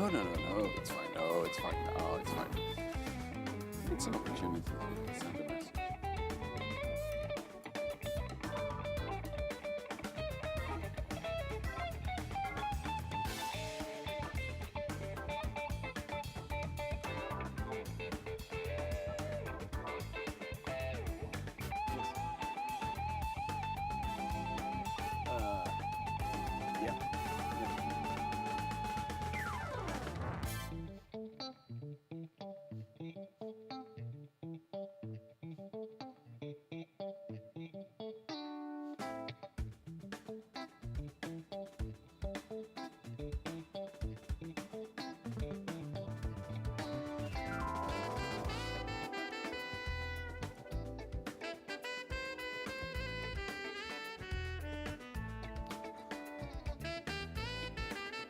No, it's fine. No, it's fine. No, it's fine. It's an opportunity to send a message. Yeah.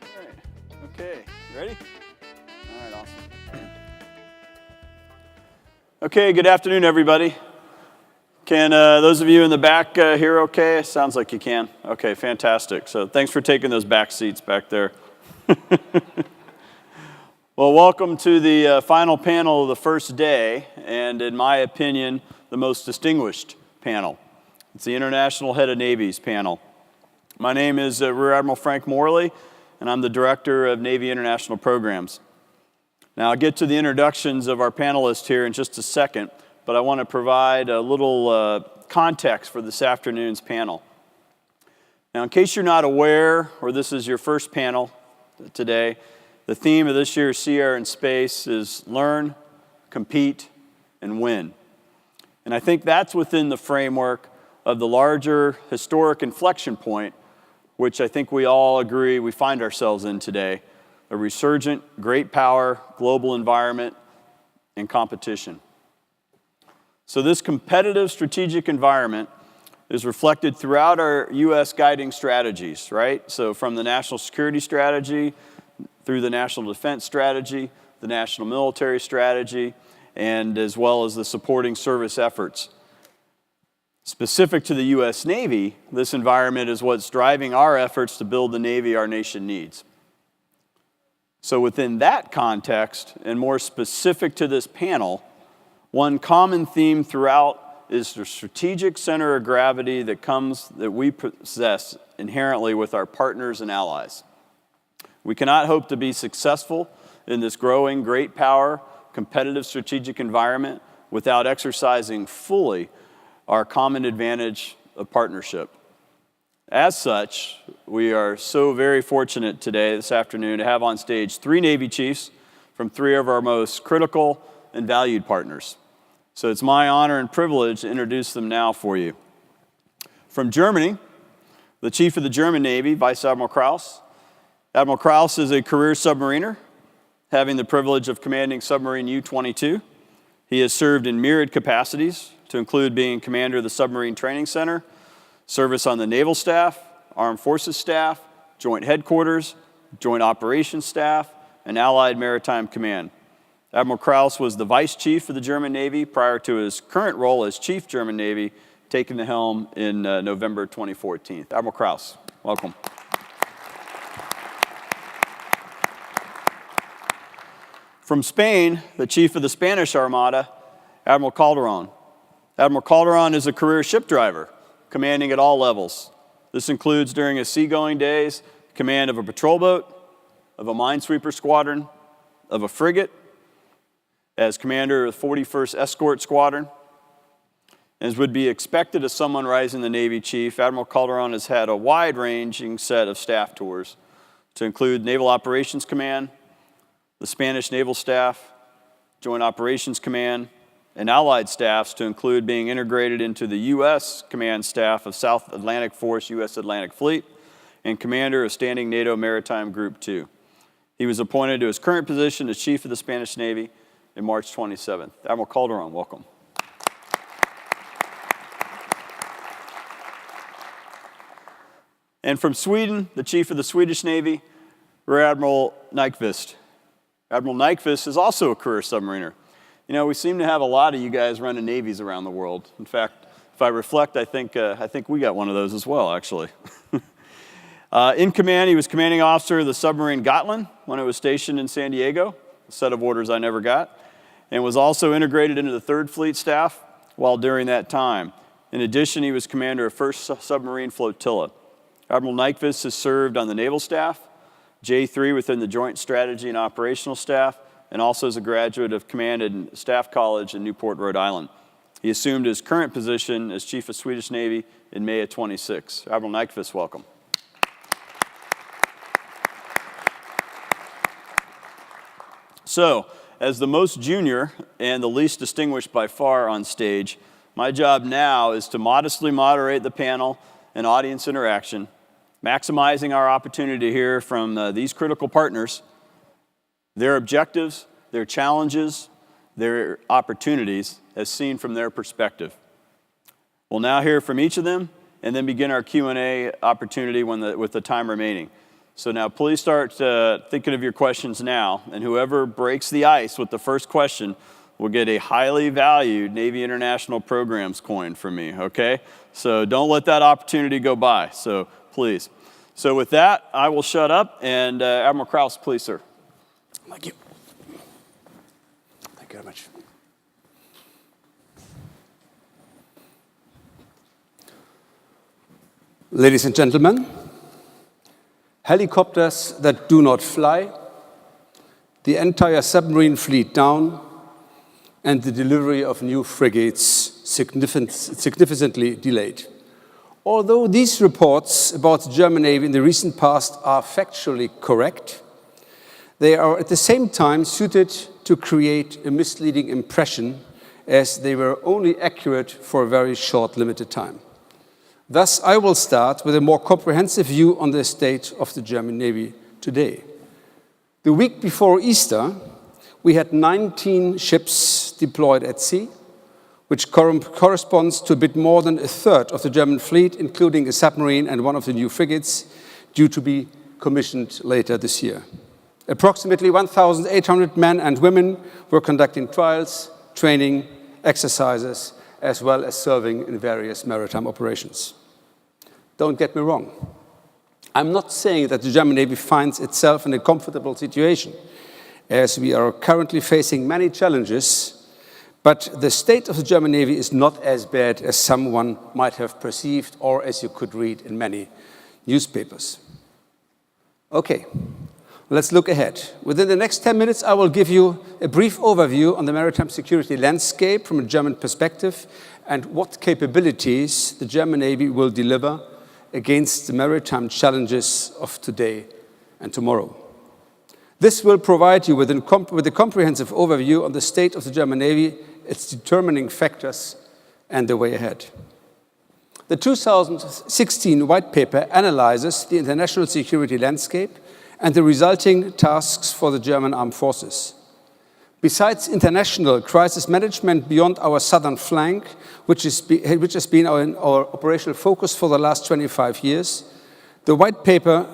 All right. Okay, you ready? All right, awesome. Okay, good afternoon, everybody. Can those of you in the back hear okay? Sounds like you can. Okay, fantastic. So thanks for taking those back seats back there. Well, welcome to the final panel of the first day, and in my opinion, the most distinguished panel. It's the International Head of Navies panel. My name is Rear Admiral Frank Morley, and I'm the Director of Navy International Programs. Now, I'll get to the introductions of our panelists here in just a second, but I want to provide a little context for this afternoon's panel. Now, in case you're not aware, or this is your first panel today, the theme of this year's Sea, Air, and Space is Learn, Compete, and Win. And I think that's within the framework of the larger historic inflection point, which I think we all agree we find ourselves in today, a resurgent, great power, global environment, and competition. So this competitive strategic environment is reflected throughout our U.S. guiding strategies, right? So from the national security strategy, through the national defense strategy, the national military strategy, and as well as the supporting service efforts. Specific to the U.S. Navy, this environment is what's driving our efforts to build the Navy our nation needs. So within that context, and more specific to this panel, one common theme throughout is the strategic center of gravity that we possess inherently with our partners and allies. We cannot hope to be successful in this growing great power, competitive strategic environment without exercising fully our common advantage of partnership. As such, we are so very fortunate today, this afternoon, to have on stage 3 Navy chiefs from 3 of our most critical and valued partners. So it's my honor and privilege to introduce them now for you. From Germany, the Chief of the German Navy, Vice Admiral Krauss. Admiral Krauss is a career submariner, having the privilege of commanding submarine U-22. He has served in myriad capacities, to include being commander of the Submarine Training Center, service on the Naval Staff, Armed Forces Staff, Joint Headquarters, Joint Operations Staff, and Allied Maritime Command. Admiral Krauss was the Vice Chief of the German Navy prior to his current role as Chief German Navy, taking the helm in November 2014. Admiral Krauss, welcome. From Spain, the Chief of the Spanish Armada, Admiral Calderon. Admiral Calderon is a career ship driver, commanding at all levels. This includes, during his seagoing days, command of a patrol boat, of a minesweeper squadron, of a frigate, as commander of the 41st Escort Squadron. As would be expected of someone rising the Navy Chief, Admiral Calderon has had a wide-ranging set of staff tours to include Naval Operations Command, the Spanish Naval Staff, Joint Operations Command, and allied staffs to include being integrated into the U.S. command staff of South Atlantic Force, U.S. Atlantic Fleet, and commander of Standing NATO Maritime Group 2. He was appointed to his current position as Chief of the Spanish Navy in March 27th. Admiral Calderon, welcome. And from Sweden, the Chief of the Swedish Navy, Rear Admiral Nyqvist. Admiral Nyqvist is also a career submariner. You know, we seem to have a lot of you guys running navies around the world. In fact, if I reflect, I think we got one of those as well, actually. In command, he was commanding officer of the submarine Gotland when it was stationed in San Diego, a set of orders I never got, and was also integrated into the 3rd Fleet staff while during that time. In addition, he was commander of 1st Submarine Flotilla. Admiral Nyquist has served on the naval staff, J3 within the Joint Strategy and Operational Staff, and also as a graduate of Command and Staff College in Newport, Rhode Island. He assumed his current position as Chief of Swedish Navy in May of 26. Admiral Nyquist, welcome. So, as the most junior and the least distinguished by far on stage, my job now is to modestly moderate the panel and audience interaction, maximizing our opportunity to hear from these critical partners, their objectives, their challenges, their opportunities as seen from their perspective. We'll now hear from each of them and then begin our Q&A opportunity with the time remaining. So now please start thinking of your questions now, and whoever breaks the ice with the first question will get a highly valued Navy International Programs coin from me, okay? So don't let that opportunity go by, so please. So with that, I will shut up, and Admiral Kraus, please, sir. Thank you. Thank you very much. Ladies and gentlemen, helicopters that do not fly, the entire submarine fleet down, and the delivery of new frigates significantly delayed. Although these reports about the German Navy in the recent past are factually correct, they are at the same time suited to create a misleading impression, as they were only accurate for a very short, limited time. Thus, I will start with a more comprehensive view on the state of the German Navy today. The week before Easter, we had 19 ships deployed at sea, which corresponds to a bit more than a third of the German fleet, including a submarine and one of the new frigates, due to be commissioned later this year. Approximately 1,800 men and women were conducting trials, training, exercises, as well as serving in various maritime operations. Don't get me wrong. I'm not saying that the German Navy finds itself in a comfortable situation, as we are currently facing many challenges, but the state of the German Navy is not as bad as someone might have perceived, or as you could read in many newspapers. Okay, let's look ahead. Within the next 10 minutes, I will give you a brief overview on the maritime security landscape from a German perspective and what capabilities the German Navy will deliver against the maritime challenges of today and tomorrow. This will provide you with a comprehensive overview on the state of the German Navy, its determining factors, and the way ahead. The 2016 White Paper analyzes the international security landscape and the resulting tasks for the German armed forces. Besides international crisis management beyond our southern flank, which has been our operational focus for the last 25 years, the White Paper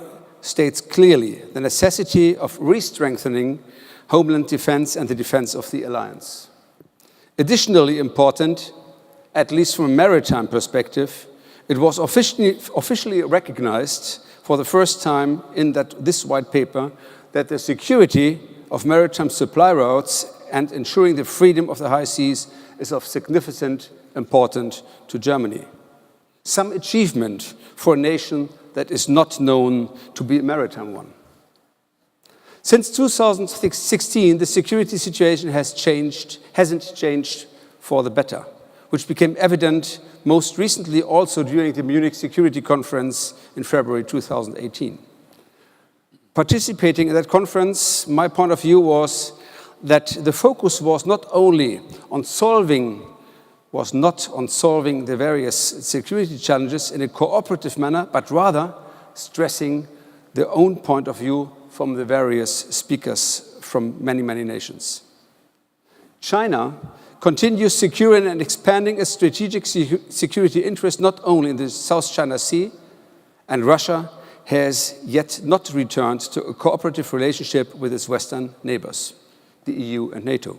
states clearly the necessity of re-strengthening homeland defense and the defense of the alliance. Additionally important, at least from a maritime perspective, it was officially recognized for the first time in this White Paper that the security of maritime supply routes and ensuring the freedom of the high seas is of significant importance to Germany. Some achievement for a nation that is not known to be a maritime one. Since 2016, the security situation hasn't changed for the better, which became evident most recently also during the Munich Security Conference in February 2018. Participating in that conference, my point of view was that the focus was not on solving the various security challenges in a cooperative manner, but rather stressing their own point of view from the various speakers from many, many nations. China continues securing and expanding its strategic security interest not only in the South China Sea, and Russia has yet not returned to a cooperative relationship with its Western neighbors, the EU and NATO.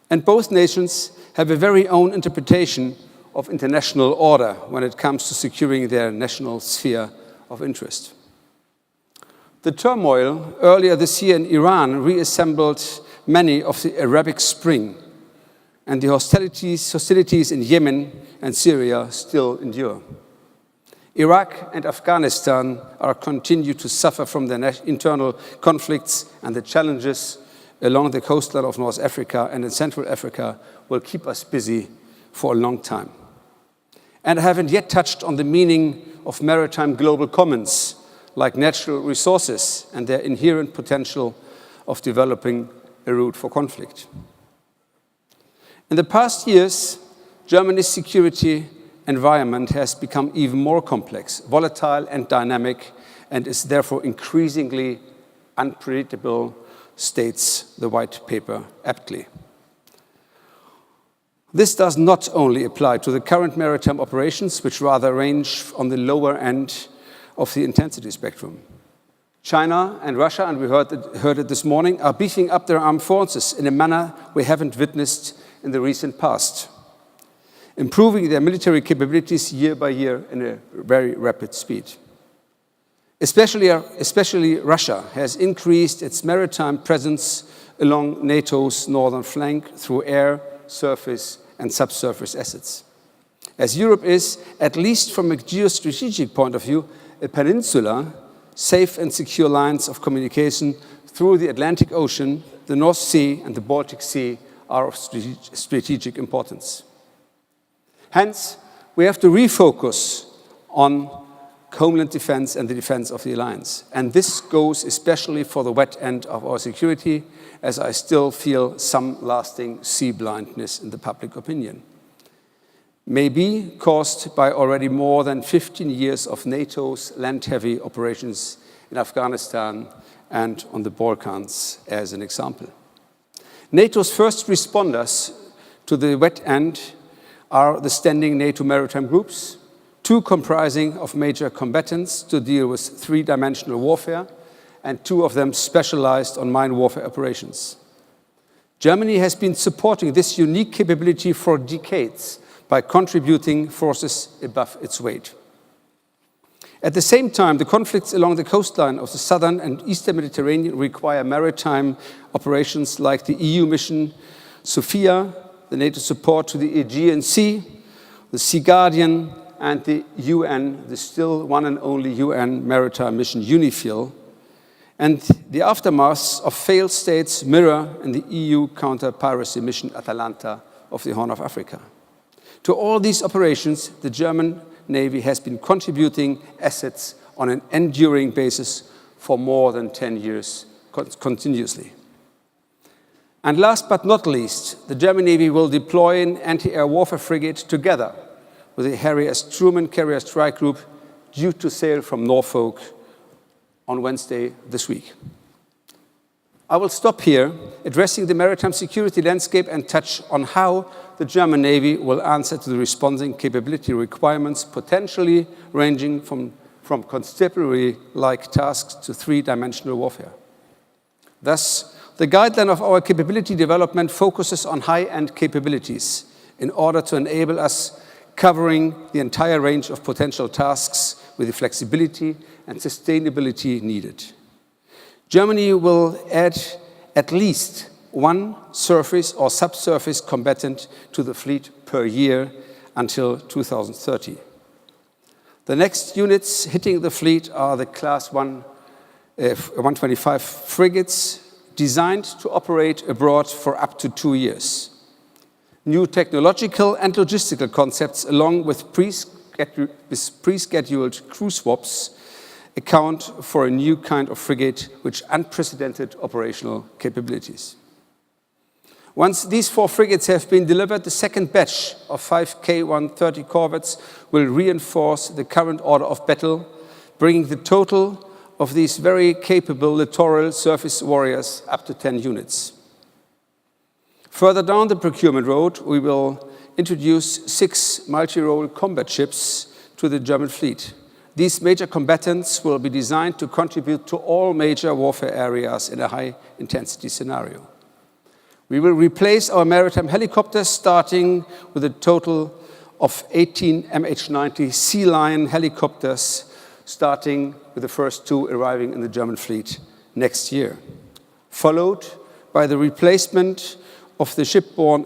And both nations have a very own interpretation of international order when it comes to securing their national sphere of interest. The turmoil earlier this year in Iran reassembled many of the Arabic Spring, and the hostilities in Yemen and Syria still endure. Iraq and Afghanistan are continue to suffer from their internal conflicts, and the challenges along the coastline of North Africa and in Central Africa will keep us busy for a long time. And I haven't yet touched on the meaning of maritime global commons, like natural resources and their inherent potential of developing a route for conflict. In the past years, Germany's security environment has become even more complex, volatile and dynamic, and is therefore increasingly unpredictable, states the white paper aptly. This does not only apply to the current maritime operations, which rather range on the lower end of the intensity spectrum. China and Russia, and we heard it this morning, are beefing up their armed forces in a manner we haven't witnessed in the recent past, improving their military capabilities year by year in a very rapid speed. Especially Russia has increased its maritime presence along NATO's northern flank through air, surface, and subsurface assets. As Europe is, at least from a geostrategic point of view, a peninsula, safe and secure lines of communication through the Atlantic Ocean, the North Sea, and the Baltic Sea are of strategic importance. Hence, we have to refocus on homeland defense and the defense of the alliance. And this goes especially for the wet end of our security, as I still feel some lasting sea blindness in the public opinion. Maybe caused by already more than 15 years of NATO's land-heavy operations in Afghanistan and on the Balkans, as an example. NATO's first responders to the wet end are the standing NATO maritime groups, two comprising of major combatants to deal with three-dimensional warfare, and two of them specialized on mine warfare operations. Germany has been supporting this unique capability for decades by contributing forces above its weight. At the same time, the conflicts along the coastline of the southern and eastern Mediterranean require maritime operations like the EU mission Sophia, the NATO support to the Aegean Sea, the Sea Guardian, and the UN, the still one and only UN maritime mission UNIFIL, and the aftermath of failed states mirror in the EU counter-piracy mission Atalanta of the Horn of Africa. To all these operations, the German Navy has been contributing assets on an enduring basis for more than 10 years continuously. And last but not least, the German Navy will deploy an anti-air warfare frigate together with the Harry S. Truman Carrier Strike Group due to sail from Norfolk on Wednesday this week. I will stop here, addressing the maritime security landscape, and touch on how the German Navy will answer to the responding capability requirements, potentially ranging from constabulary-like tasks to three-dimensional warfare. Thus, the guideline of our capability development focuses on high-end capabilities in order to enable us covering the entire range of potential tasks with the flexibility and sustainability needed. Germany will add at least one surface or subsurface combatant to the fleet per year until 2030. The next units hitting the fleet are the Class 125 frigates, designed to operate abroad for up to 2 years. New technological and logistical concepts, along with pre-scheduled crew swaps, account for a new kind of frigate with unprecedented operational capabilities. Once these 4 frigates have been delivered, the second batch of 5 K130 corvettes will reinforce the current order of battle, bringing the total of these very capable littoral surface warriors up to 10 units. Further down the procurement road, we will introduce 6 multi-role combat ships to the German fleet. These major combatants will be designed to contribute to all major warfare areas in a high-intensity scenario. We will replace our maritime helicopters, starting with a total of 18 MH-90 Sea Lion helicopters starting with the first 2 arriving in the German fleet next year, followed by the replacement of the shipborne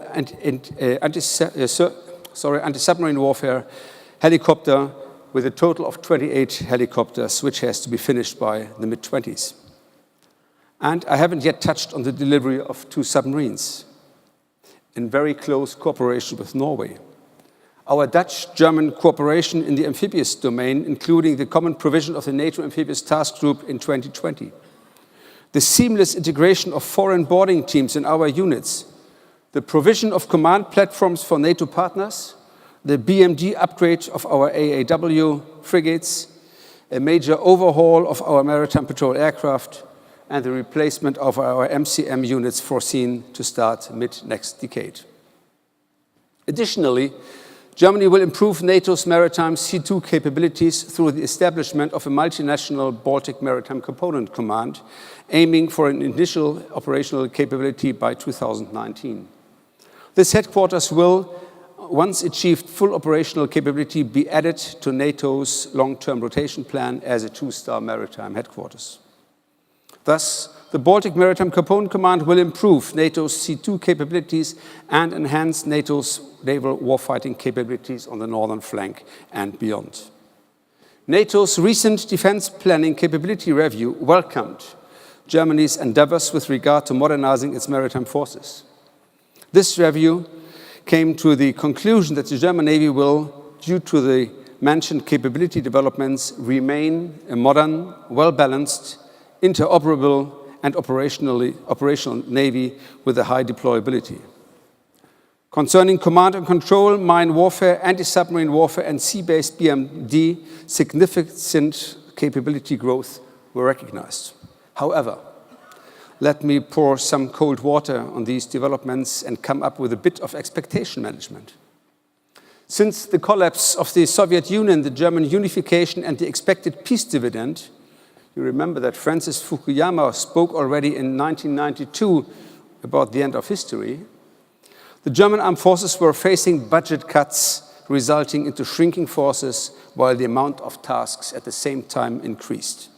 anti-submarine warfare helicopter with a total of 28 helicopters, which has to be finished by the mid-20s. And I haven't yet touched on the delivery of 2 submarines in very close cooperation with Norway. Our Dutch-German cooperation in the amphibious domain, including the common provision of the NATO Amphibious Task Group in 2020. The seamless integration of foreign boarding teams in our units, the provision of command platforms for NATO partners, the BMD upgrade of our AAW frigates, a major overhaul of our maritime patrol aircraft, and the replacement of our MCM units foreseen to start mid-next decade. Additionally, Germany will improve NATO's maritime C2 capabilities through the establishment of a multinational Baltic Maritime Component Command, aiming for an initial operational capability by 2019. This headquarters will, once achieved full operational capability, be added to NATO's long-term rotation plan as a 2-star maritime headquarters. Thus, the Baltic Maritime Component Command will improve NATO's C2 capabilities and enhance NATO's naval warfighting capabilities on the northern flank and beyond. NATO's recent defense planning capability review welcomed Germany's endeavors with regard to modernizing its maritime forces. This review came to the conclusion that the German Navy will, due to the mentioned capability developments, remain a modern, well-balanced, interoperable and operational Navy with a high deployability. Concerning command and control, mine warfare, anti-submarine warfare and sea-based BMD, significant capability growth were recognized. However, let me pour some cold water on these developments and come up with a bit of expectation management. Since the collapse of the Soviet Union, the German unification and the expected peace dividend, you remember that Francis Fukuyama spoke already in 1992 about the end of history. The German armed forces were facing budget cuts resulting into shrinking forces while the amount of tasks at the same time increased.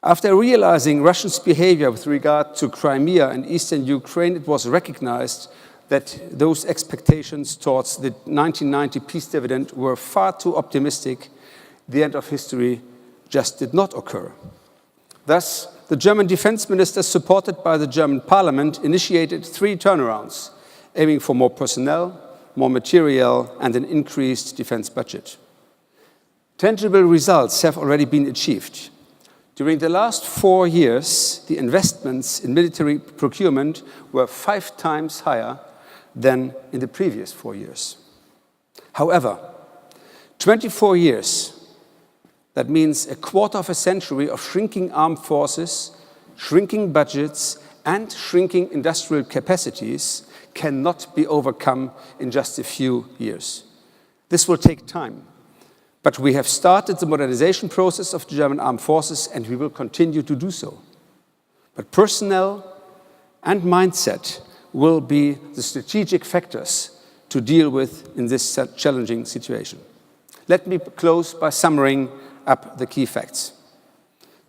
After realizing Russia's behavior with regard to Crimea and eastern Ukraine, it was recognized that those expectations towards the 1990 peace dividend were far too optimistic. The end of history just did not occur. Thus, the German defense ministers, supported by the German parliament, initiated 3 turnarounds, aiming for more personnel, more material, and an increased defense budget. Tangible results have already been achieved. During the last 4 years, the investments in military procurement were 5 times higher than in the previous 4 years. However, 24 years, that means a quarter of a century of shrinking armed forces, shrinking budgets, and shrinking industrial capacities cannot be overcome in just a few years. This will take time, but we have started the modernization process of the German armed forces, and we will continue to do so. But personnel and mindset will be the strategic factors to deal with in this challenging situation. Let me close by summarizing up the key facts.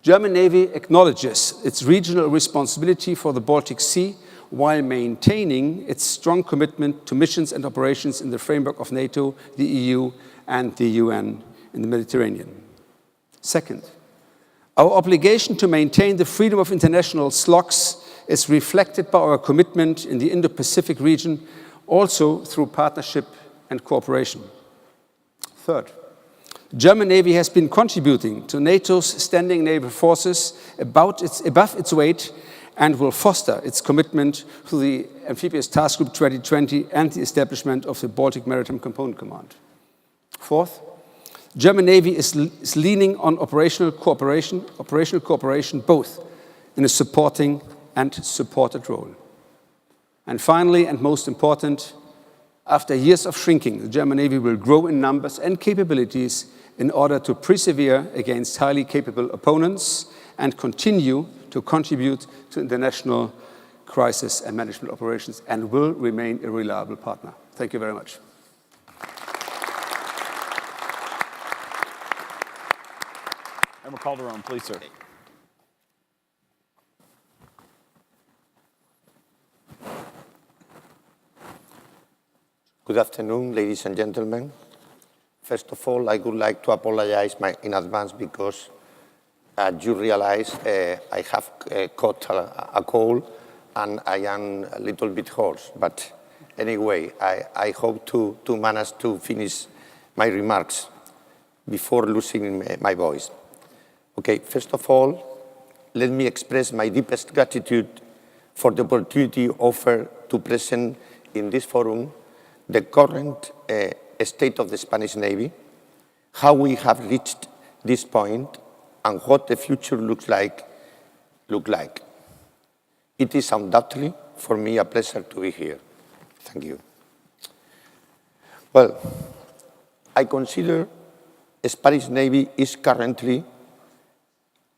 German Navy acknowledges its regional responsibility for the Baltic Sea while maintaining its strong commitment to missions and operations in the framework of NATO, the EU, and the UN in the Mediterranean. Second, our obligation to maintain the freedom of international slots is reflected by our commitment in the Indo-Pacific region, also through partnership and cooperation. Third, the German Navy has been contributing to NATO's standing naval forces above its weight and will foster its commitment to the Amphibious Task Group 2020 and the establishment of the Baltic Maritime Component Command. Fourth, the German Navy is leaning on operational cooperation both in a supporting and supported role. And finally, and most important, after years of shrinking, the German Navy will grow in numbers and capabilities in order to persevere against highly capable opponents and continue to contribute to international crisis and management operations, and will remain a reliable partner. Thank you very much. Calderon, please, sir. Good afternoon, ladies and gentlemen. First of all, I would like to apologize in advance because you realize I have caught a cold and I am a little bit hoarse. But anyway, I hope to manage to finish my remarks before losing my voice. Okay, first of all, let me express my deepest gratitude for the opportunity offered to present in this forum the current state of the Spanish Navy, how we have reached this point, and what the future looks like. It is undoubtedly, for me, a pleasure to be here. Thank you. Well, I consider the Spanish Navy is currently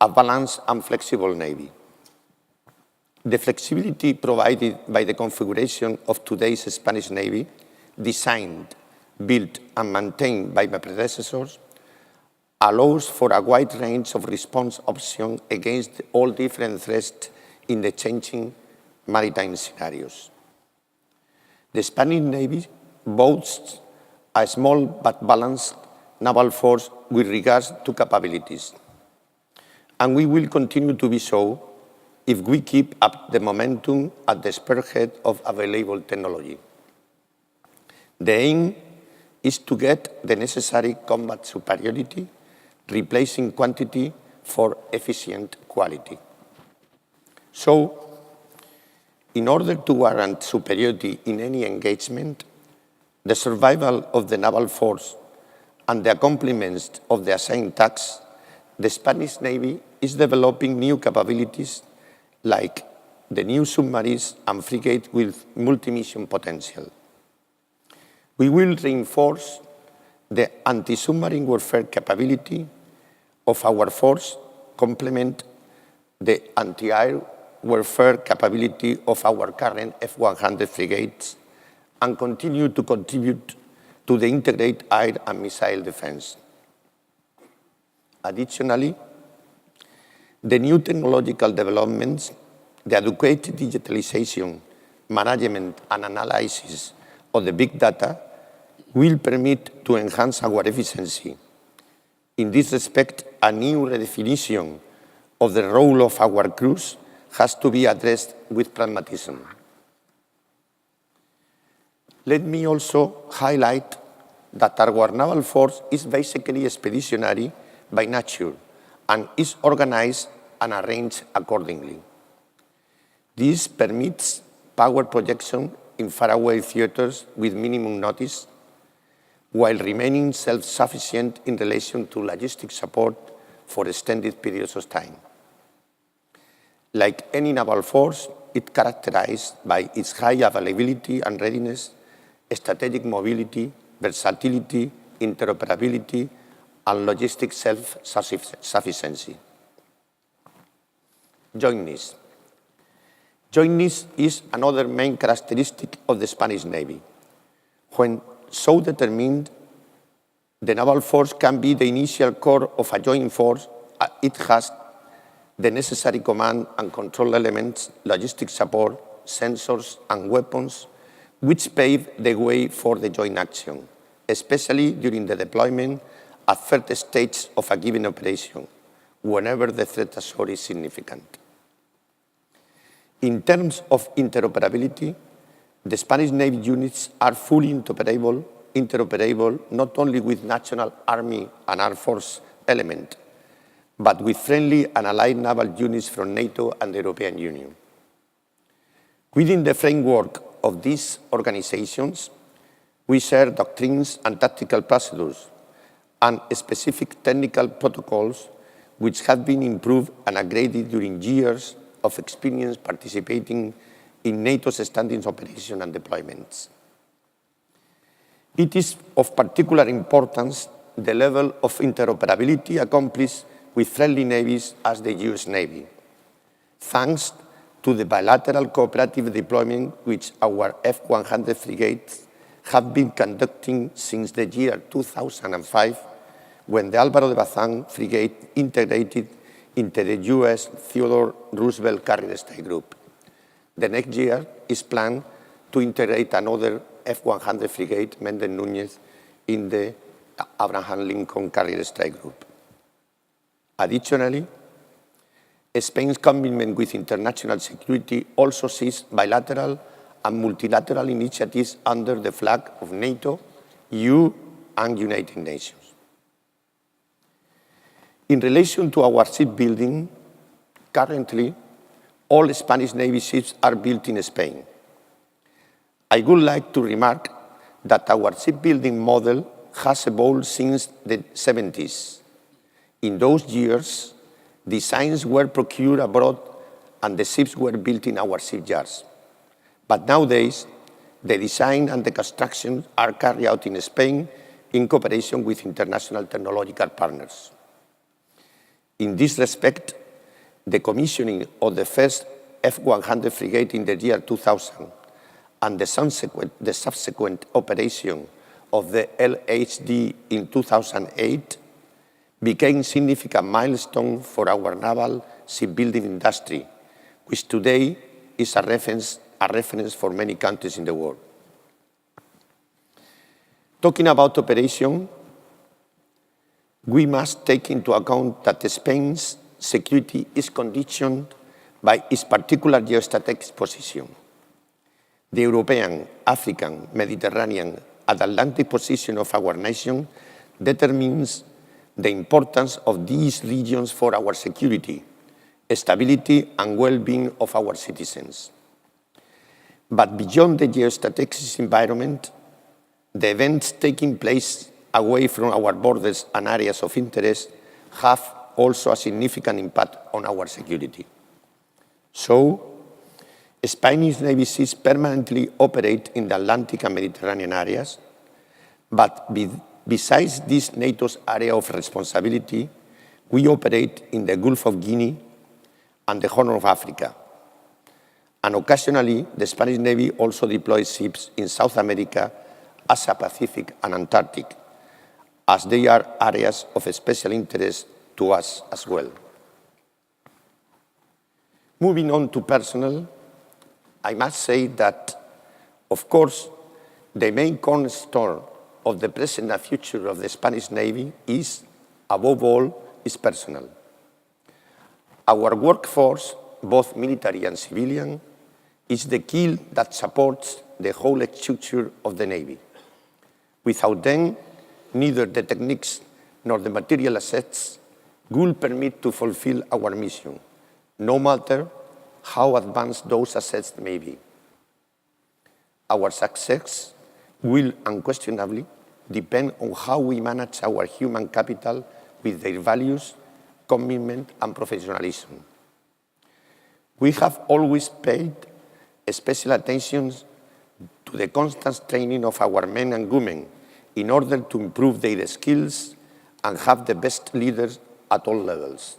a balanced and flexible Navy. The flexibility provided by the configuration of today's Spanish Navy, designed, built, and maintained by my predecessors, allows for a wide range of response options against all different threats in the changing maritime scenarios. The Spanish Navy boasts a small but balanced naval force with regards to capabilities, and we will continue to be so if we keep up the momentum at the spearhead of available technology. The aim is to get the necessary combat superiority, replacing quantity for efficient quality. So, in order to warrant superiority in any engagement, the survival of the naval force and the accomplishment of the assigned tasks, the Spanish Navy is developing new capabilities like the new submarines and frigates with multi-mission potential. We will reinforce the anti-submarine warfare capability of our force, complement the anti-air warfare capability of our current F-100 frigates, and continue to contribute to the integrated air and missile defense. Additionally, the new technological developments, the adequate digitalization, management, and analysis of the big data will permit to enhance our efficiency. In this respect, a new redefinition of the role of our crews has to be addressed with pragmatism. Let me also highlight that our naval force is basically expeditionary by nature and is organized and arranged accordingly. This permits power projection in faraway theaters with minimum notice, while remaining self-sufficient in relation to logistic support for extended periods of time. Like any naval force, it is characterized by its high availability and readiness, strategic mobility, versatility, interoperability, and logistic self-sufficiency. Jointness. Jointness is another main characteristic of the Spanish Navy. When so determined, the naval force can be the initial core of a joint force. It has the necessary command and control elements, logistic support, sensors, and weapons, which pave the way for the joint action, especially during the deployment at third stage of a given operation, whenever the threat assure is significant. In terms of interoperability, the Spanish Navy units are fully interoperable not only with National Army and Air Force element, but with friendly and allied naval units from NATO and the European Union. Within the framework of these organizations, we share doctrines and tactical procedures and specific technical protocols which have been improved and upgraded during years of experience participating in NATO's standing operations and deployments. It is of particular importance the level of interoperability accomplished with friendly navies as the US Navy, thanks to the bilateral cooperative deployment which our F-100 frigates have been conducting since the year 2005 when the Álvaro de Bazán frigate integrated into the US Theodore Roosevelt Carrier Strike Group. The next year is planned to integrate another F-100 frigate, Mendez Núñez, in the Abraham Lincoln Carrier Strike Group. Additionally, Spain's commitment with international security also sees bilateral and multilateral initiatives under the flag of NATO, EU, and United Nations. In relation to our shipbuilding, currently, all Spanish Navy ships are built in Spain. I would like to remark that our shipbuilding model has evolved since the 70s. In those years, designs were procured abroad and the ships were built in our shipyards. But nowadays, the design and the construction are carried out in Spain in cooperation with international technological partners. In this respect, the commissioning of the first F-100 frigate in the year 2000 and the subsequent operation of the LHD in 2008 became significant milestone for our naval shipbuilding industry, which today is a reference for many countries in the world. Talking about operation, we must take into account that Spain's security is conditioned by its particular geostrategic position. The European, African, Mediterranean, and Atlantic position of our nation determines the importance of these regions for our security, stability, and well-being of our citizens. But beyond the geostrategic environment, the events taking place away from our borders and areas of interest have also a significant impact on our security. So, Spanish Navy ships permanently operate in the Atlantic and Mediterranean areas, but besides this NATO's area of responsibility, we operate in the Gulf of Guinea and the Horn of Africa. And occasionally, the Spanish Navy also deploys ships in South America, Asia Pacific, and Antarctic, as they are areas of special interest to us as well. Moving on to personnel, I must say that, of course, the main cornerstone of the present and future of the Spanish Navy is, above all, its personnel. Our workforce, both military and civilian, is the keel that supports the whole structure of the Navy. Without them, neither the techniques nor the material assets will permit to fulfill our mission, no matter how advanced those assets may be. Our success will unquestionably depend on how we manage our human capital with their values, commitment, and professionalism. We have always paid special attention to the constant training of our men and women in order to improve their skills and have the best leaders at all levels.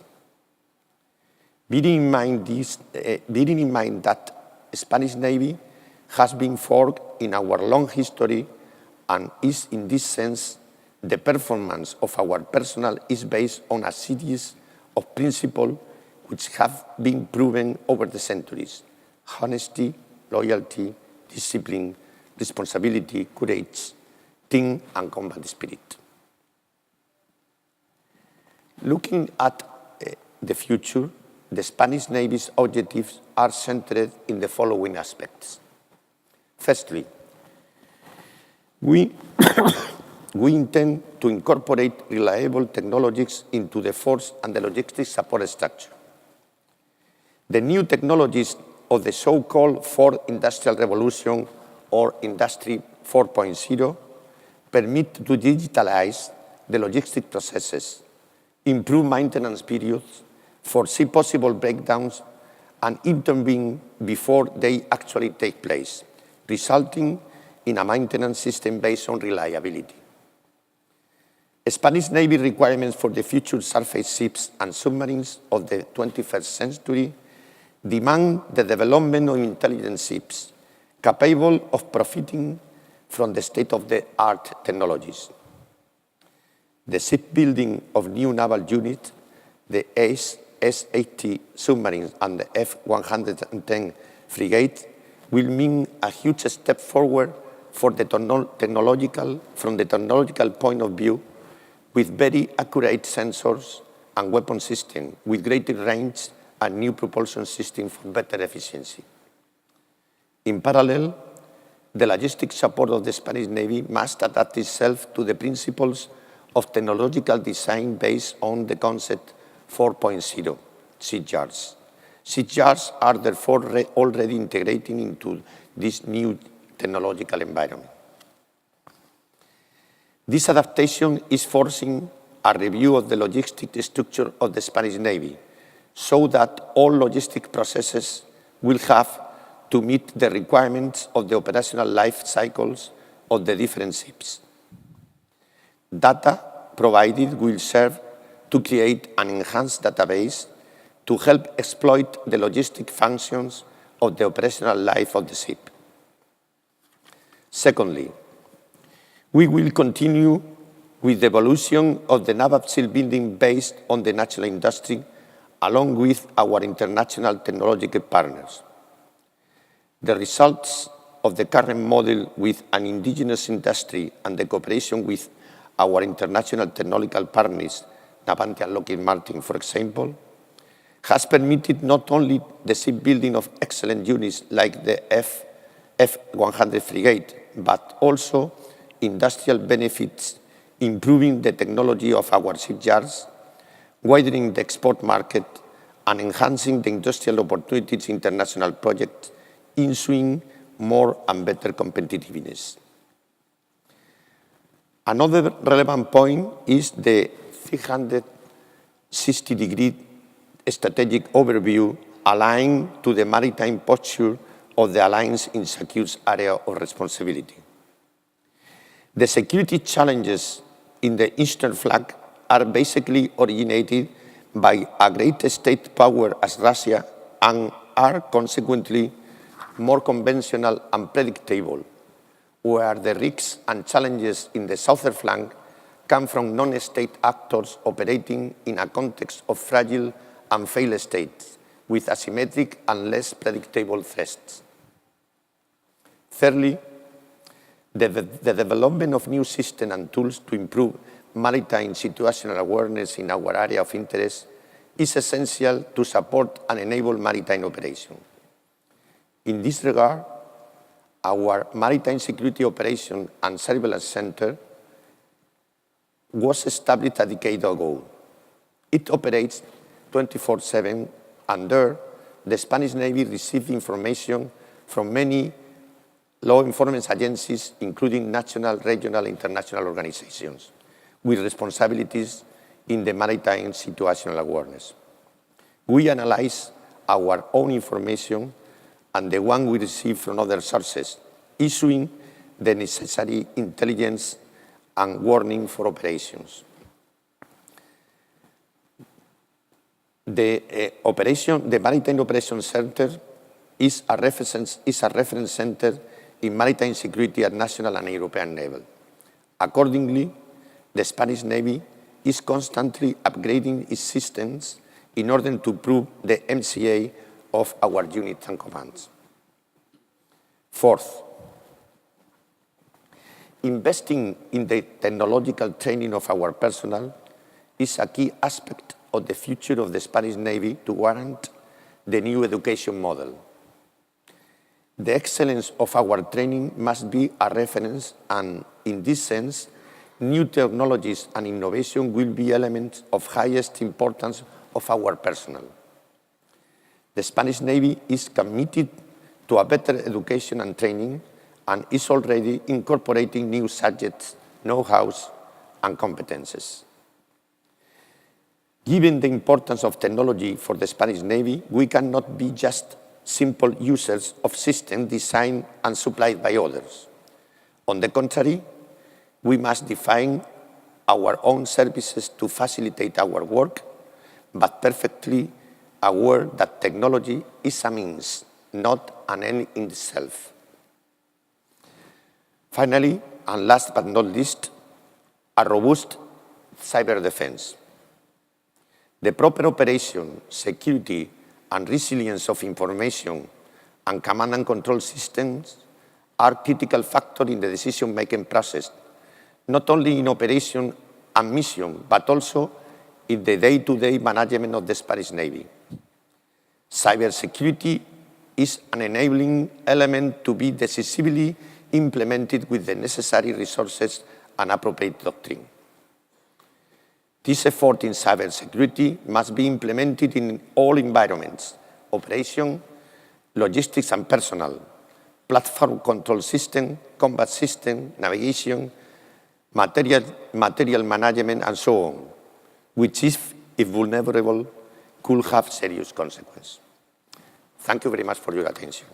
Bearing in mind that Spanish Navy has been forged in our long history and is, in this sense, the performance of our personnel is based on a series of principles which have been proven over the centuries: honesty, loyalty, discipline, responsibility, courage, team, and combat spirit. Looking at the future, the Spanish Navy's objectives are centered in the following aspects. Firstly, we intend to incorporate reliable technologies into the force and the logistics support structure. The new technologies of the so-called Fourth Industrial Revolution, or Industry 4.0, permit to digitalize the logistic processes, improve maintenance periods, foresee possible breakdowns, and intervene before they actually take place, resulting in a maintenance system based on reliability. Spanish Navy requirements for the future surface ships and submarines of the 21st century demand the development of intelligent ships capable of profiting from the state-of-the-art technologies. the shipbuilding of new naval units, the S-80 submarines and the F-110 frigate, will mean a huge step forward from the technological point of view, with very accurate sensors and weapon systems, with greater range and new propulsion systems for better efficiency. In parallel, the logistic support of the Spanish Navy must adapt itself to the principles of technological design based on the concept 4.0, shipyards. Shipyards are therefore already integrating into this new technological environment. This adaptation is forcing a review of the logistic structure of the Spanish Navy, so that all logistic processes will have to meet the requirements of the operational life cycles of the different ships. Data provided will serve to create an enhanced database to help exploit the logistic functions of the operational life of the ship. Secondly, we will continue with the evolution of the naval shipbuilding based on the national industry, along with our international technological partners. The results of the current model with an indigenous industry and the cooperation with our international technological partners, Navantia and Lockheed Martin, for example, has permitted not only the shipbuilding of excellent units like the F-100 frigate, but also industrial benefits, improving the technology of our shipyards, widening the export market, and enhancing the industrial opportunities in international projects, ensuring more and better competitiveness. Another relevant point is the 360-degree strategic overview aligned to the maritime posture of the Alliance in SECURE's area of responsibility. The security challenges in the Eastern flank are basically originated by a great state power as Russia and are consequently more conventional and predictable, where the risks and challenges in the southern flank come from non-state actors operating in a context of fragile and failed states with asymmetric and less predictable threats. Thirdly, the development of new systems and tools to improve maritime situational awareness in our area of interest is essential to support and enable maritime operation. In this regard, our Maritime Security Operation and Surveillance Center was established a decade ago. It operates 24/7, and there, the Spanish Navy receives information from many law enforcement agencies, including national, regional, international organizations, with responsibilities in the maritime situational awareness. We analyze our own information and the one we receive from other sources, issuing the necessary intelligence and warning for operations. The Maritime Operations Center is a reference center in maritime security at national and European level. Accordingly, the Spanish Navy is constantly upgrading its systems in order to improve the MCA of our units and commands. Fourth, investing in the technological training of our personnel is a key aspect of the future of the Spanish Navy to warrant the new education model. The excellence of our training must be a reference, and in this sense, new technologies and innovation will be elements of highest importance of our personnel. The Spanish Navy is committed to a better education and training and is already incorporating new subjects, know-hows, and competences. Given the importance of technology for the Spanish Navy, we cannot be just simple users of systems designed and supplied by others. On the contrary, we must define our own services to facilitate our work, but perfectly aware that technology is a means, not an end in itself. Finally, and last but not least, a robust cyber defense. The proper operation, security, and resilience of information and command and control systems are critical factors in the decision-making process, not only in operation and mission, but also in the day-to-day management of the Spanish Navy. Cybersecurity is an enabling element to be decisively implemented with the necessary resources and appropriate doctrine. This effort in cybersecurity must be implemented in all environments: operation, logistics and personnel, platform control system, combat system, navigation, material management, and so on, which, if vulnerable, could have serious consequences. Thank you very much for your attention.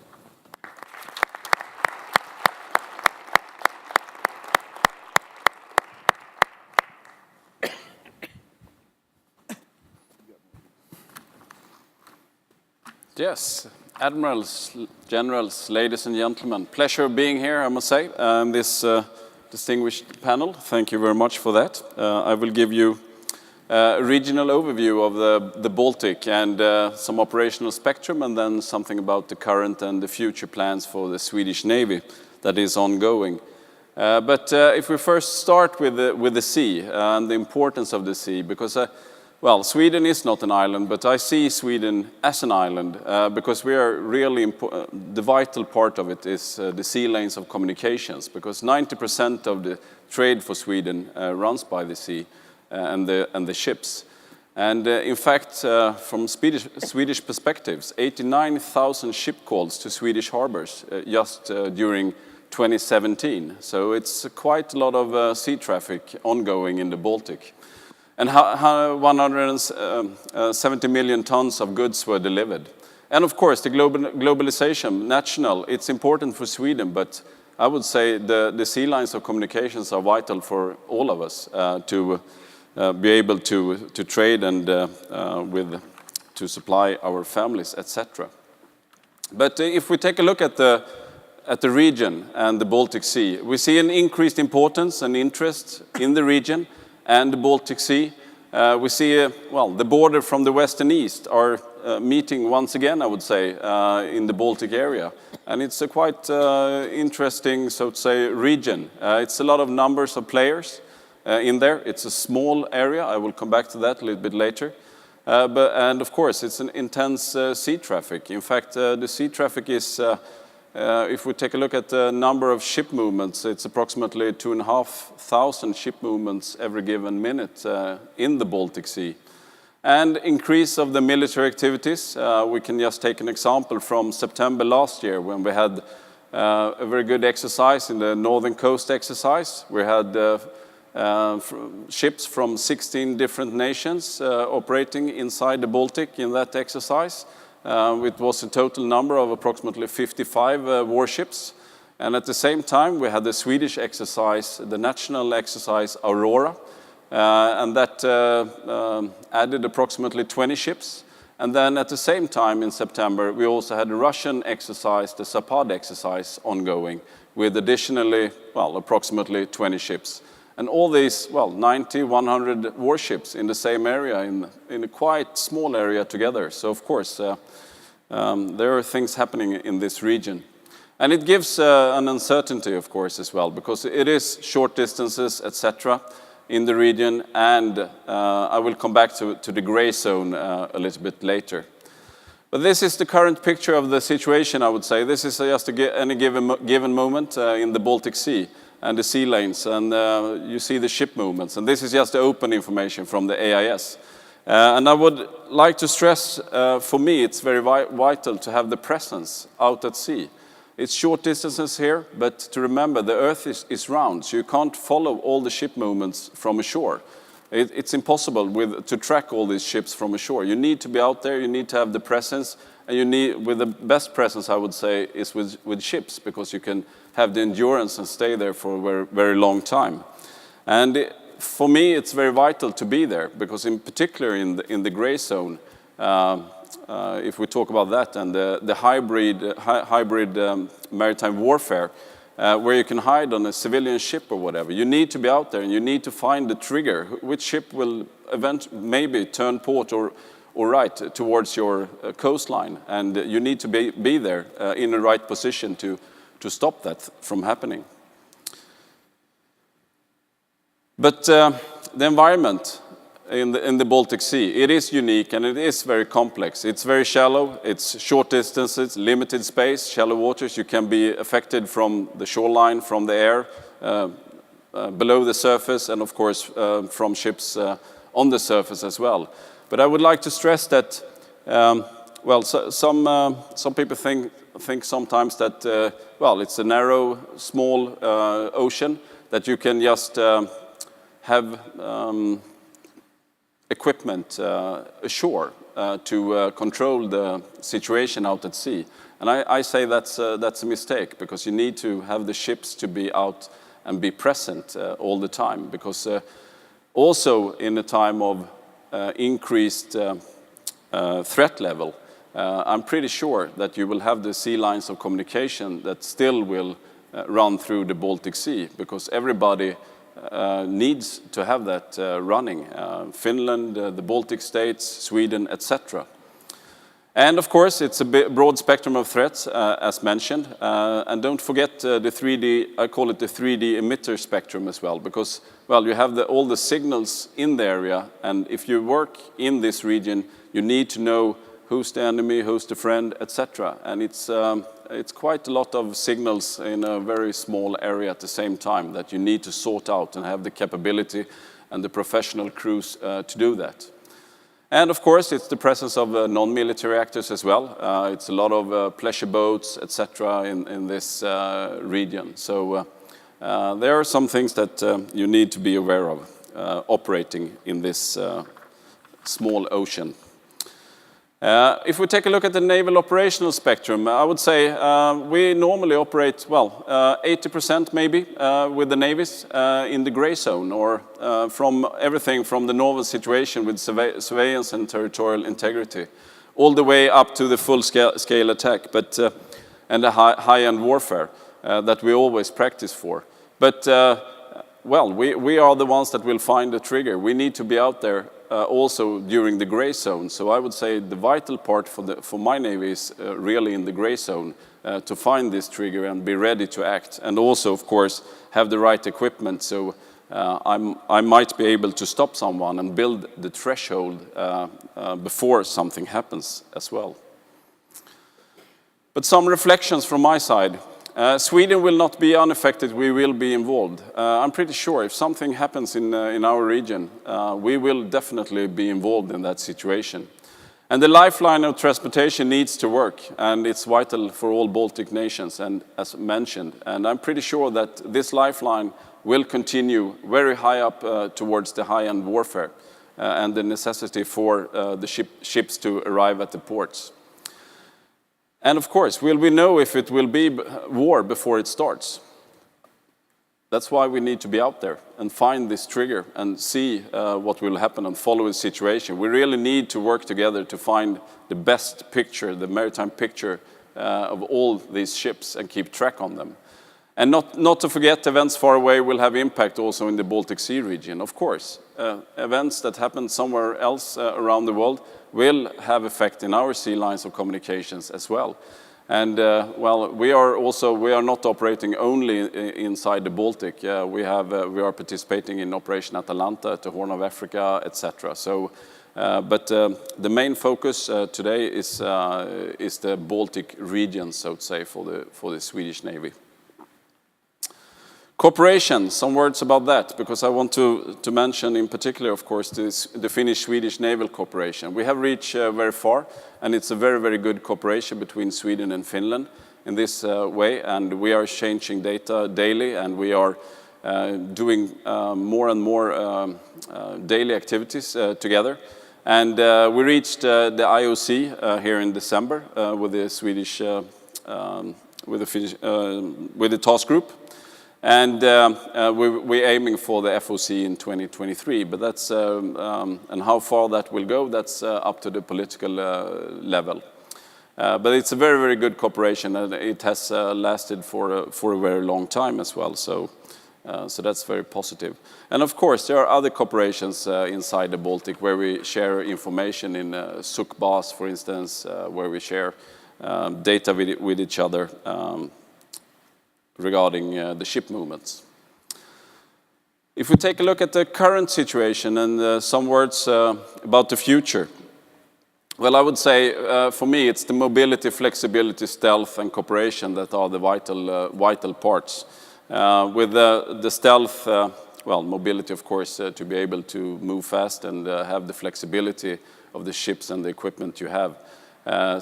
Yes, admirals, generals, ladies and gentlemen, pleasure being here, I must say, this distinguished panel. Thank you very much for that. I will give you a regional overview of the Baltic and some operational spectrum, and then something about the current and the future plans for the Swedish Navy that is ongoing. But if we first start with the sea and the importance of the sea, because well, Sweden is not an island, but I see Sweden as an island because we are really the vital part of it is the sea lanes of communications, because 90% of the trade for Sweden runs by the sea and the ships. And in fact, from Swedish perspectives, 89,000 ship calls to Swedish harbors just during 2017. So it's quite a lot of sea traffic ongoing in the Baltic. And 170 million tons of goods were delivered. And of course, the globalization, national, it's important for Sweden, but I would say the sea lines of communications are vital for all of us to be able to trade and to supply our families, etc. But if we take a look at the region and the Baltic Sea, we see an increased importance and interest in the region and the Baltic Sea. We see, well, the border from the west and east are meeting once again, I would say, in the Baltic area. And it's a quite interesting, so to say, region. It's a lot of numbers of players in there. It's a small area. I will come back to that a little bit later. And of course, it's an intense sea traffic. In fact, the sea traffic is if we take a look at the number of ship movements, it's approximately 2,500 ship movements every given minute in the Baltic Sea. And increase of the military activities, we can just take an example from September last year when we had a very good exercise in the Northern Coast exercise. We had ships from 16 different nations operating inside the Baltic in that exercise. It was a total number of approximately 55 warships. And at the same time, we had the Swedish exercise, the national exercise Aurora, and that added approximately 20 ships. And then at the same time in September, we also had the Russian exercise, the Zapad exercise, ongoing, with additionally, well, approximately 20 ships. And all these, well, 90, 100 warships in the same area, in a quite small area together. So, of course, there are things happening in this region. And it gives an uncertainty, of course, as well, because it is short distances, etc., in the region. And I will come back to the gray zone a little bit later. But this is the current picture of the situation, I would say. This is just any given moment in the Baltic Sea and the sea lanes, and you see the ship movements. And this is just the open information from the AIS. And I would like to stress, for me, it's very vital to have the presence out at sea. It's short distances here, but to remember, the Earth is round, so you can't follow all the ship movements from ashore. It's impossible to track all these ships from ashore. You need to be out there, you need to have the presence, and you need, with the best presence, I would say, is with ships, because you can have the endurance and stay there for a very, very long time. And for me, it's very vital to be there, because in particular in the gray zone, if we talk about that and the hybrid maritime warfare, where you can hide on a civilian ship or whatever. You need to be out there and you need to find the trigger. Which ship will maybe turn port or right towards your coastline, and you need to be there in the right position to stop that from happening. But the environment in the Baltic Sea, it is unique and it is very complex. It's very shallow, it's short distances, limited space, shallow waters. You can be affected from the shoreline, from the air, below the surface, and of course from ships on the surface as well. But I would like to stress that, well, some people think sometimes that, well, it's a narrow, small ocean that you can just have equipment ashore to control the situation out at sea. And I say that's a mistake, because you need to have the ships to be out and be present all the time, because also in a time of increased threat level, I'm pretty sure that you will have the sea lines of communication that still will run through the Baltic Sea, because everybody needs to have that running. Finland, the Baltic states, Sweden, etc. And of course, it's a broad spectrum of threats, as mentioned. And don't forget the 3D, I call it the 3D emitter spectrum as well, because, well, you have all the signals in the area, and if you work in this region, you need to know who's the enemy, who's the friend, etc. And it's quite a lot of signals in a very small area at the same time that you need to sort out and have the capability and the professional crews to do that. And of course, it's the presence of non-military actors as well. It's a lot of pleasure boats, etc. in this region. So there are some things that you need to be aware of operating in this small ocean. If we take a look at the naval operational spectrum, I would say we normally operate, well, 80% maybe with the navies in the gray zone, or from everything from the normal situation with surveillance and territorial integrity, all the way up to the full-scale attack, but and the high-end warfare that we always practice for. But, well, we are the ones that will find the trigger. We need to be out there also during the gray zone. So I would say the vital part for my Navy is really in the gray zone to find this trigger and be ready to act. And also, of course, have the right equipment. So I might be able to stop someone and build the threshold before something happens as well. But some reflections from my side. Sweden will not be unaffected, we will be involved. I'm pretty sure if something happens in our region, we will definitely be involved in that situation. And the lifeline of transportation needs to work, and it's vital for all Baltic nations, and as mentioned. And I'm pretty sure that this lifeline will continue very high up towards the high-end warfare and the necessity for the ships to arrive at the ports. And of course, will we know if it will be war before it starts? That's why we need to be out there and find this trigger and see what will happen and follow the situation. We really need to work together to find the best picture, the maritime picture of all these ships, and keep track on them. And not to forget, events far away will have impact also in the Baltic Sea region, of course. Events that happen somewhere else around the world will have effect in our sea lines of communications as well. And well, we are not operating only inside the Baltic. We are participating in Operation Atalanta at the Horn of Africa, etc. So, but the main focus today is the Baltic region, so to say, for the Swedish Navy. Cooperation, some words about that, because I want to mention in particular, of course, the Finnish-Swedish naval cooperation. We have reached very far, and it's a very, very good cooperation between Sweden and Finland in this way, and we are exchanging data daily, and we are doing more and more daily activities together. And we reached the IOC here in December with the Swedish, with the task group. And we're aiming for the FOC in 2023, but that's, and how far that will go, that's up to the political level. But it's a very, very good cooperation, and it has lasted for a very long time as well. So that's very positive. And of course, there are other cooperations inside the Baltic where we share information in SUKBAS, for instance, where we share data with each other regarding the ship movements. If we take a look at the current situation and some words about the future, well, I would say for me it's the mobility, flexibility, stealth, and cooperation that are the vital parts. With the stealth, well, mobility, of course, to be able to move fast and have the flexibility of the ships and the equipment you have.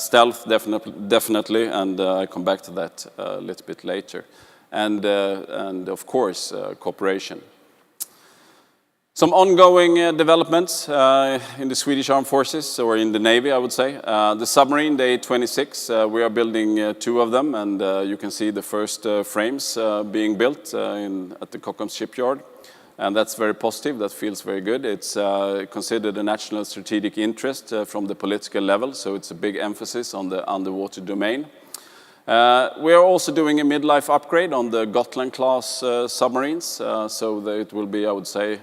Stealth, definitely, and I come back to that a little bit later. And of course, cooperation. Some ongoing developments in the Swedish Armed Forces, or in the Navy, I would say. The submarine, the A26, we are building 2 of them, and you can see the first frames being built at the Kockums shipyard. And that's very positive, that feels very good. It's considered a national strategic interest from the political level, so it's a big emphasis on the underwater domain. We are also doing a midlife upgrade on the Gotland-class submarines, so that it will be, I would say,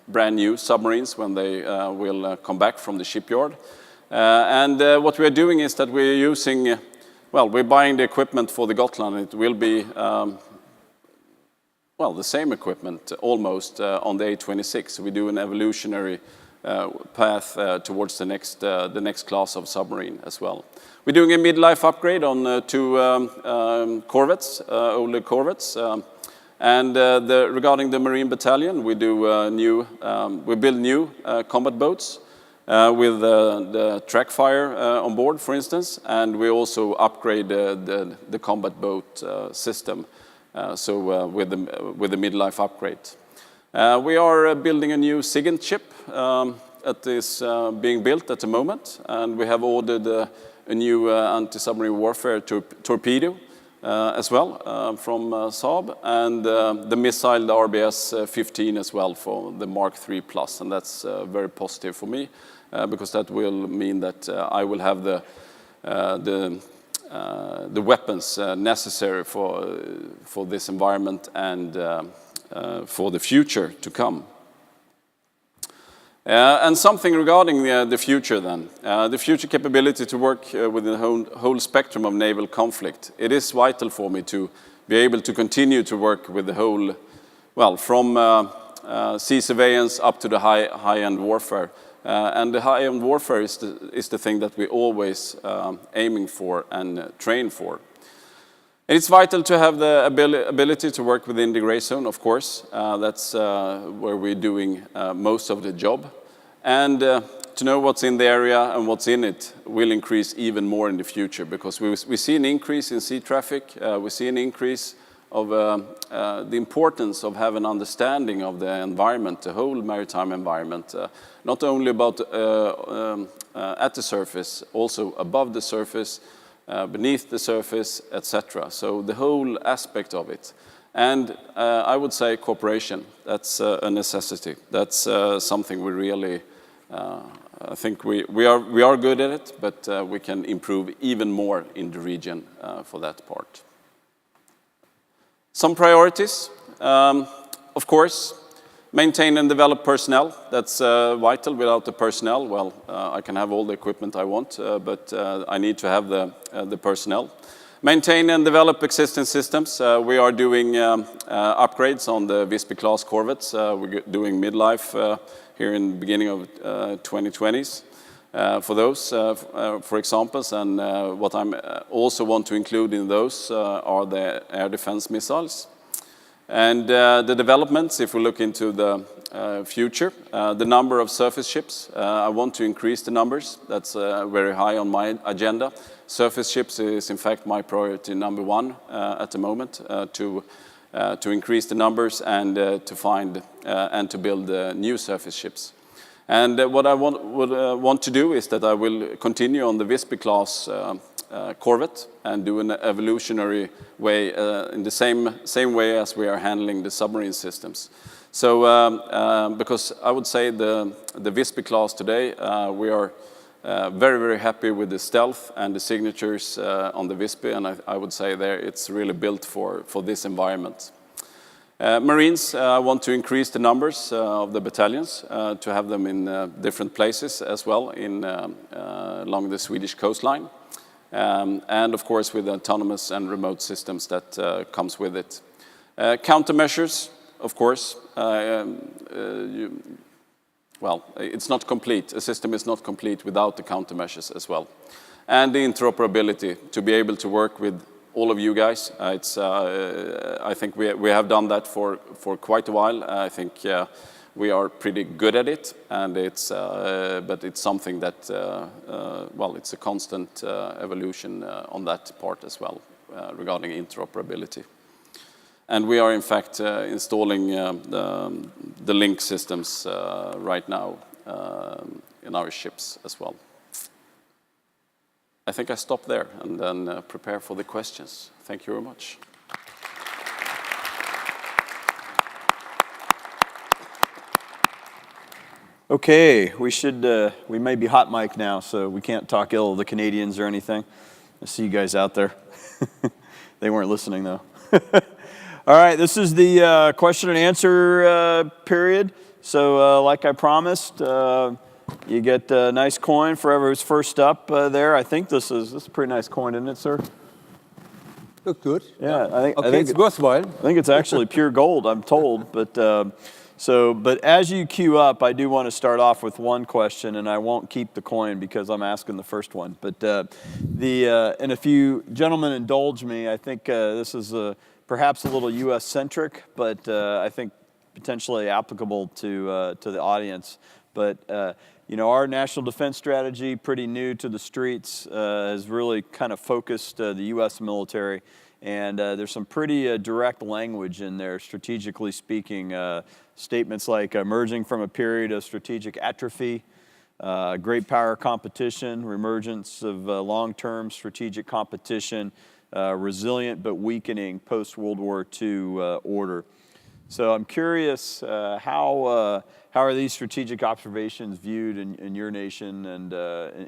brand new submarines when they will come back from the shipyard. And what we are doing is that we're using, well, we're buying the equipment for the Gotland. It will be, well, the same equipment almost on the A26. So we do an evolutionary path towards the next class of submarine as well. We're doing a midlife upgrade on 2 corvettes, older corvettes, and regarding the Marine Battalion, we do we build new combat boats with the track fire on board, for instance, and we also upgrade the combat boat system. So with the midlife upgrade, we are building a new SIGINT ship that is being built at the moment, and we have ordered a new anti-submarine warfare torpedo as well from Saab, and the missile, the RBS-15 as well for the Mark III Plus, and that's very positive for me because that will mean that I will have the weapons necessary for this environment and for the future to come. And something regarding the future then. The future capability to work within the whole spectrum of naval conflict. It is vital for me to be able to continue to work with the whole, well, from sea surveillance up to the high-end warfare. And the high-end warfare is the thing that we're always aiming for and train for. And it's vital to have the ability to work within the gray zone, of course. That's where we're doing most of the job. And to know what's in the area and what's in it will increase even more in the future, because we see an increase in sea traffic. We see an increase of the importance of having an understanding of the environment, the whole maritime environment, not only about at the surface, also above the surface, beneath the surface, etc. So the whole aspect of it. And I would say cooperation, that's a necessity. That's something we really, I think we are good at it, but we can improve even more in the region for that part. Some priorities, of course, maintain and develop personnel. That's vital. Without the personnel, well, I can have all the equipment I want, but I need to have the personnel. Maintain and develop existing systems. We are doing upgrades on the Visby-class corvettes. We're doing midlife here in the beginning of 2020s for those, for examples. And what I also want to include in those are the air defense missiles. And the developments, if we look into the future, the number of surface ships, I want to increase the numbers. That's very high on my agenda. Surface ships is in fact my priority number 1 at the moment, to increase the numbers and to find and to build new surface ships. And what I would want to do is that I will continue on the Visby-class corvette and do an evolutionary way in the same way as we are handling the submarine systems. So because I would say the Visby class today, we are very, very happy with the stealth and the signatures on the Visby, and I would say there it's really built for this environment. Marines want to increase the numbers of the battalions to have them in different places as well along the Swedish coastline. And of course with autonomous and remote systems that comes with it. Countermeasures, of course, well, it's not complete. A system is not complete without the countermeasures as well. And the interoperability, to be able to work with all of you guys. I think we have done that for quite a while. I think we are pretty good at it, and but it's something that, well, it's a constant evolution on that part as well regarding interoperability. And we are in fact installing the link systems right now in our ships as well. I think I stop there and then prepare for the questions. Thank you very much. Okay, we may be hot mic now, so we can't talk ill of the Canadians or anything. I see you guys out there. They weren't listening though. All right, this is the question and answer period. So like I promised, you get a nice coin for whoever's first up there. I think this is a pretty nice coin, isn't it, sir? Look good. Yeah, I think it's worthwhile. I think it's actually pure gold, I'm told. But as you queue up, I do want to start off with one question, and I won't keep the coin because I'm asking the first one. But and if you gentlemen indulge me, I think this is perhaps a little U.S. centric, but I think potentially applicable to the audience. But you know, our national defense strategy, pretty new to the streets, has really kind of focused the U.S. military. And there's some pretty direct language in there, strategically speaking. Statements like emerging from a period of strategic atrophy, great power competition, reemergence of long-term strategic competition, resilient but weakening post-World War II order. So I'm curious, how are these strategic observations viewed in your nation and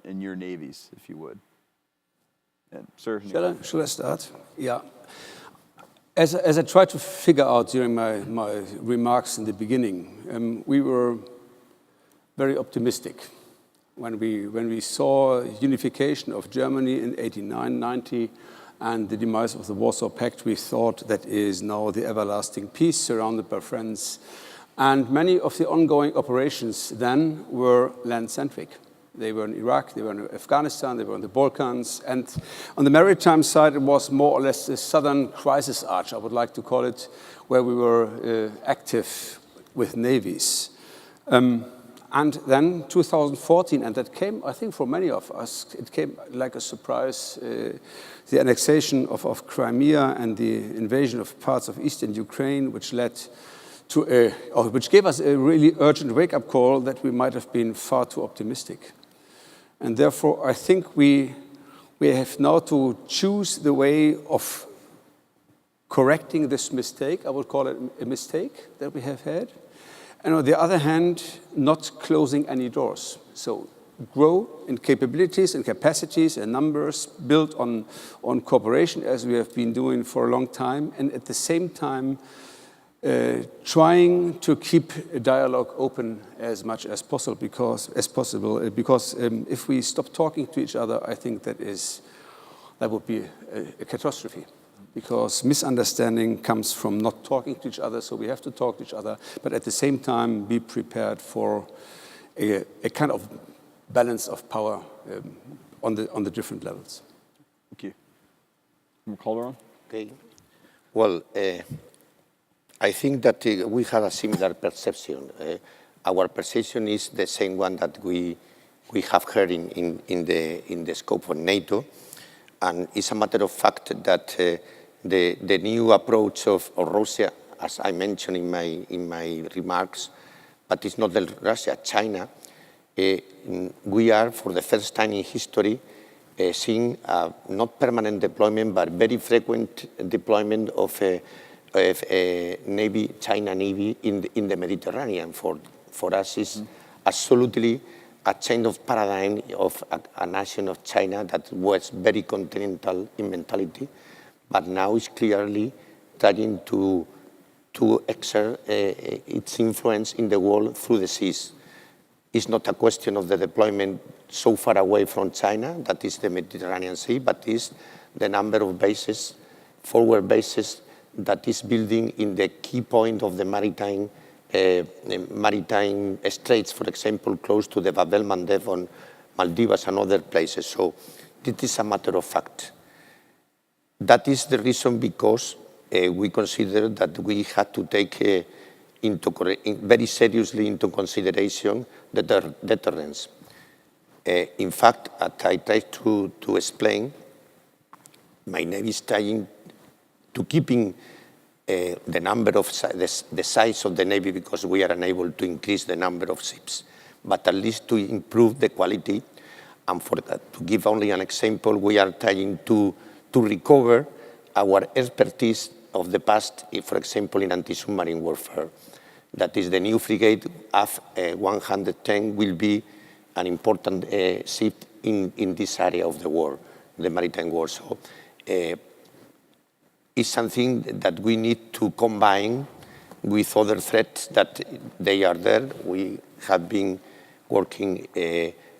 in your navies, if you would? And sir, shall I start? Yeah. As I tried to figure out during my remarks in the beginning, we were very optimistic when we saw unification of Germany in 89, 90, and the demise of the Warsaw Pact. We thought that is now the everlasting peace surrounded by friends. And many of the ongoing operations then were land-centric. They were in Iraq, they were in Afghanistan, they were in the Balkans. And on the maritime side, it was more or less the southern crisis arch, I would like to call it, where we were active with navies. And then 2014, and that came, I think for many of us, it came like a surprise, the annexation of Crimea and the invasion of parts of eastern Ukraine, which led to which gave us a really urgent wake-up call that we might have been far too optimistic. And therefore, I think we have now to choose the way of correcting this mistake. I would call it a mistake that we have had. And on the other hand, not closing any doors. So grow in capabilities and capacities and numbers, build on cooperation as we have been doing for a long time, and at the same time trying to keep a dialogue open as much as possible, because if we stop talking to each other, I think that would be a catastrophe. Because misunderstanding comes from not talking to each other, so we have to talk to each other, but at the same time be prepared for a kind of balance of power on the different levels. Thank you. Calderon? Okay. Well, I think that we have a similar perception. Our perception is the same one that we have heard in the scope of NATO, and it's a matter of fact that the new approach of Russia, as I mentioned in my remarks, but it's not Russia, China. We are, for the first time in history, seeing not permanent deployment, but very frequent deployment of China Navy in the Mediterranean. For us, is absolutely a change of paradigm of a nation of China that was very continental in mentality, but now is clearly trying to exert its influence in the world through the seas. It's not a question of the deployment so far away from China, that is the Mediterranean Sea, but is the number of bases, forward bases, that is building in the key point of the maritime straits, for example, close to the Bab el-Mandeb on Maldives and other places. So this is a matter of fact. That is the reason because we consider that we had to take very seriously into consideration the deterrence. In fact, as I tried to explain, my Navy is trying to keeping the number of the size of the Navy because we are unable to increase the number of ships, but at least to improve the quality. And for that, to give only an example, we are trying to recover our expertise of the past, for example, in anti-submarine warfare. That is, the new frigate F-110 will be an important ship in this area of the war, the maritime war. So it's something that we need to combine with other threats that they are there. We have been working,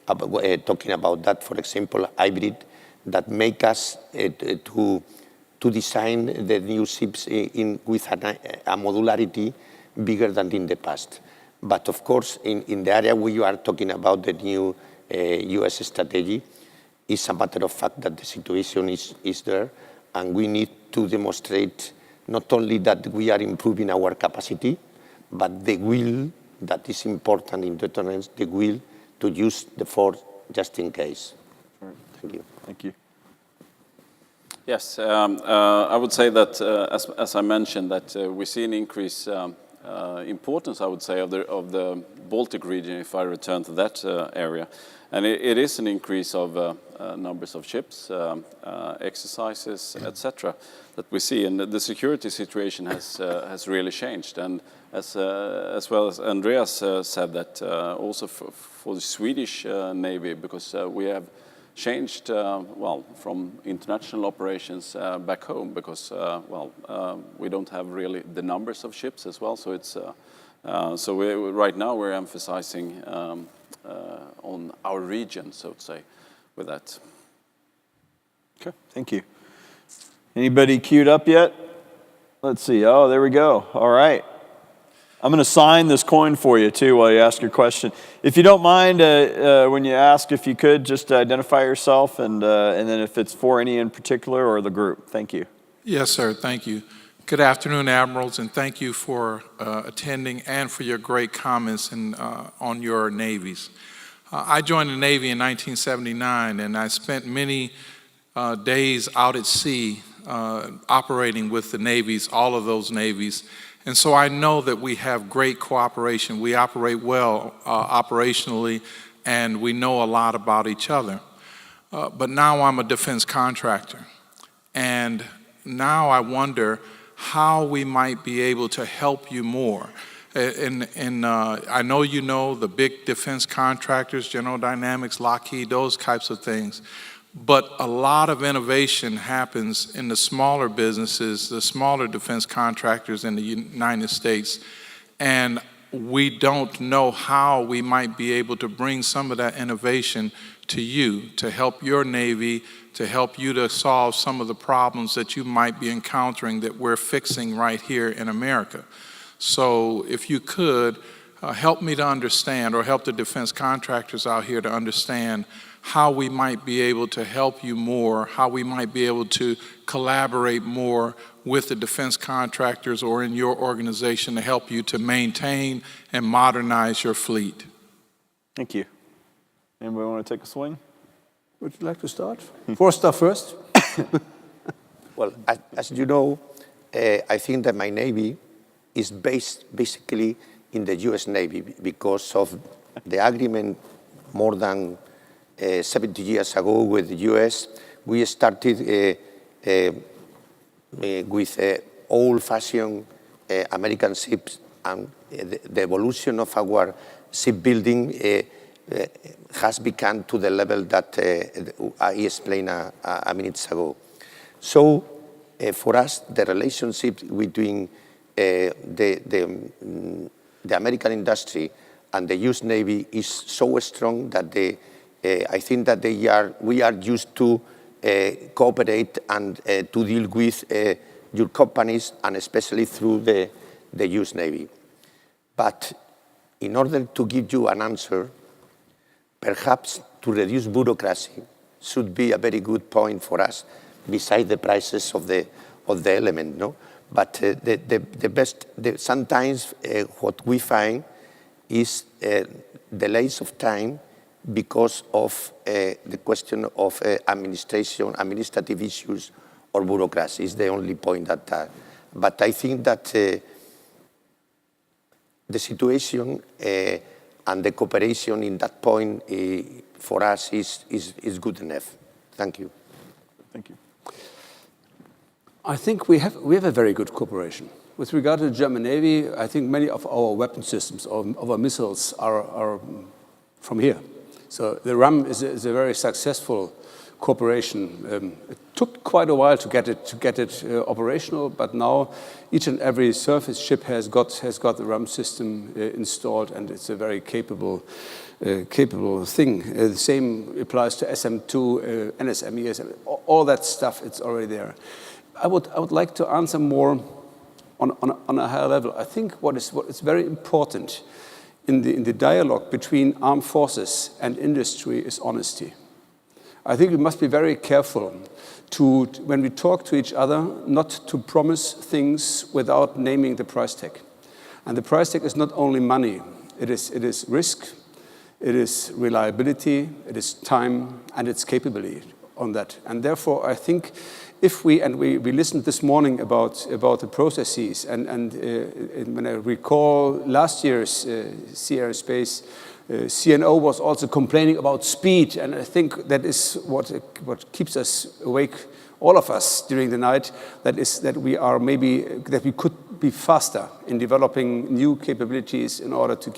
talking about that, for example, hybrid, that make us to design the new ships with a modularity bigger than in the past. But of course, in the area where you are talking about the new US strategy, it's a matter of fact that the situation is there, and we need to demonstrate not only that we are improving our capacity, but the will that is important in deterrence, the will to use the force just in case. Thank you. Thank you. Yes, I would say that, as I mentioned, that we see an increase importance, I would say, of the Baltic region, if I return to that area. And it is an increase of numbers of ships, exercises, etc., that we see. And the security situation has really changed. And as well as Andreas said, that also for the Swedish Navy, because we have changed, well, from international operations back home, because, we don't have really the numbers of ships as well. So it's right now we're emphasizing on our region, so to say, with that. Okay, thank you. Anybody queued up yet? Let's see. Oh, there we go. All right. I'm going to sign this coin for you, too, while you ask your question. If you don't mind, when you ask, if you could, just identify yourself and then if it's for any in particular or the group. Thank you. Yes, sir. Thank you. Good afternoon, Admirals, and thank you for attending and for your great comments on your navies. I joined the Navy in 1979, and I spent many days out at sea operating with the navies, all of those navies. And so I know that we have great cooperation. We operate well operationally, and we know a lot about each other. But now I'm a defense contractor, and now I wonder how we might be able to help you more. I know you know the big defense contractors, General Dynamics, Lockheed, those types of things. But a lot of innovation happens in the smaller businesses, the smaller defense contractors in the United States. And we don't know how we might be able to bring some of that innovation to you, to help your Navy, to help you to solve some of the problems that you might be encountering that we're fixing right here in America. So if you could, help me to understand, or help the defense contractors out here to understand how we might be able to help you more, how we might be able to collaborate more with the defense contractors or in your organization to help you to maintain and modernize your fleet. Thank you. Anybody want to take a swing? Would you like to start? Four-star first. Well, as you know, I think that my Navy is based basically in the US Navy because of the agreement more than 70 years ago with the US. We started with old-fashioned American ships, and the evolution of our shipbuilding has become to the level that I explained a minute ago. So for us, the relationship between the American industry and the U.S. Navy is so strong that I think that we are used to cooperate and to deal with your companies, and especially through the U.S. Navy. But in order to give you an answer, perhaps to reduce bureaucracy should be a very good point for us, beside the prices of the element, no? But sometimes what we find is delays of time because of the question of administrative issues or bureaucracy is the only point that. But I think that the situation and the cooperation in that point for us is good enough. Thank you. Thank you. I think we have a very good cooperation. With regard to the German Navy, I think many of our weapon systems, of our missiles, are from here. So the RAM is a very successful cooperation. It took quite a while to get it operational, but now each and every surface ship has got the RAM system installed, and it's a very capable thing. The same applies to SM2, NSM, all that stuff. It's already there. I would like to answer more on a higher level. I think what is very important in the dialogue between armed forces and industry is honesty. I think we must be very careful when we talk to each other, not to promise things without naming the price tag. And the price tag is not only money. It is risk, it is reliability, it is time, and it's capability on that. And therefore, I think if we listened this morning about the processes, and when I recall last year's Sierra Space, CNO was also complaining about speed, and I think that is what keeps us awake, all of us, during the night. That we could be faster in developing new capabilities in order to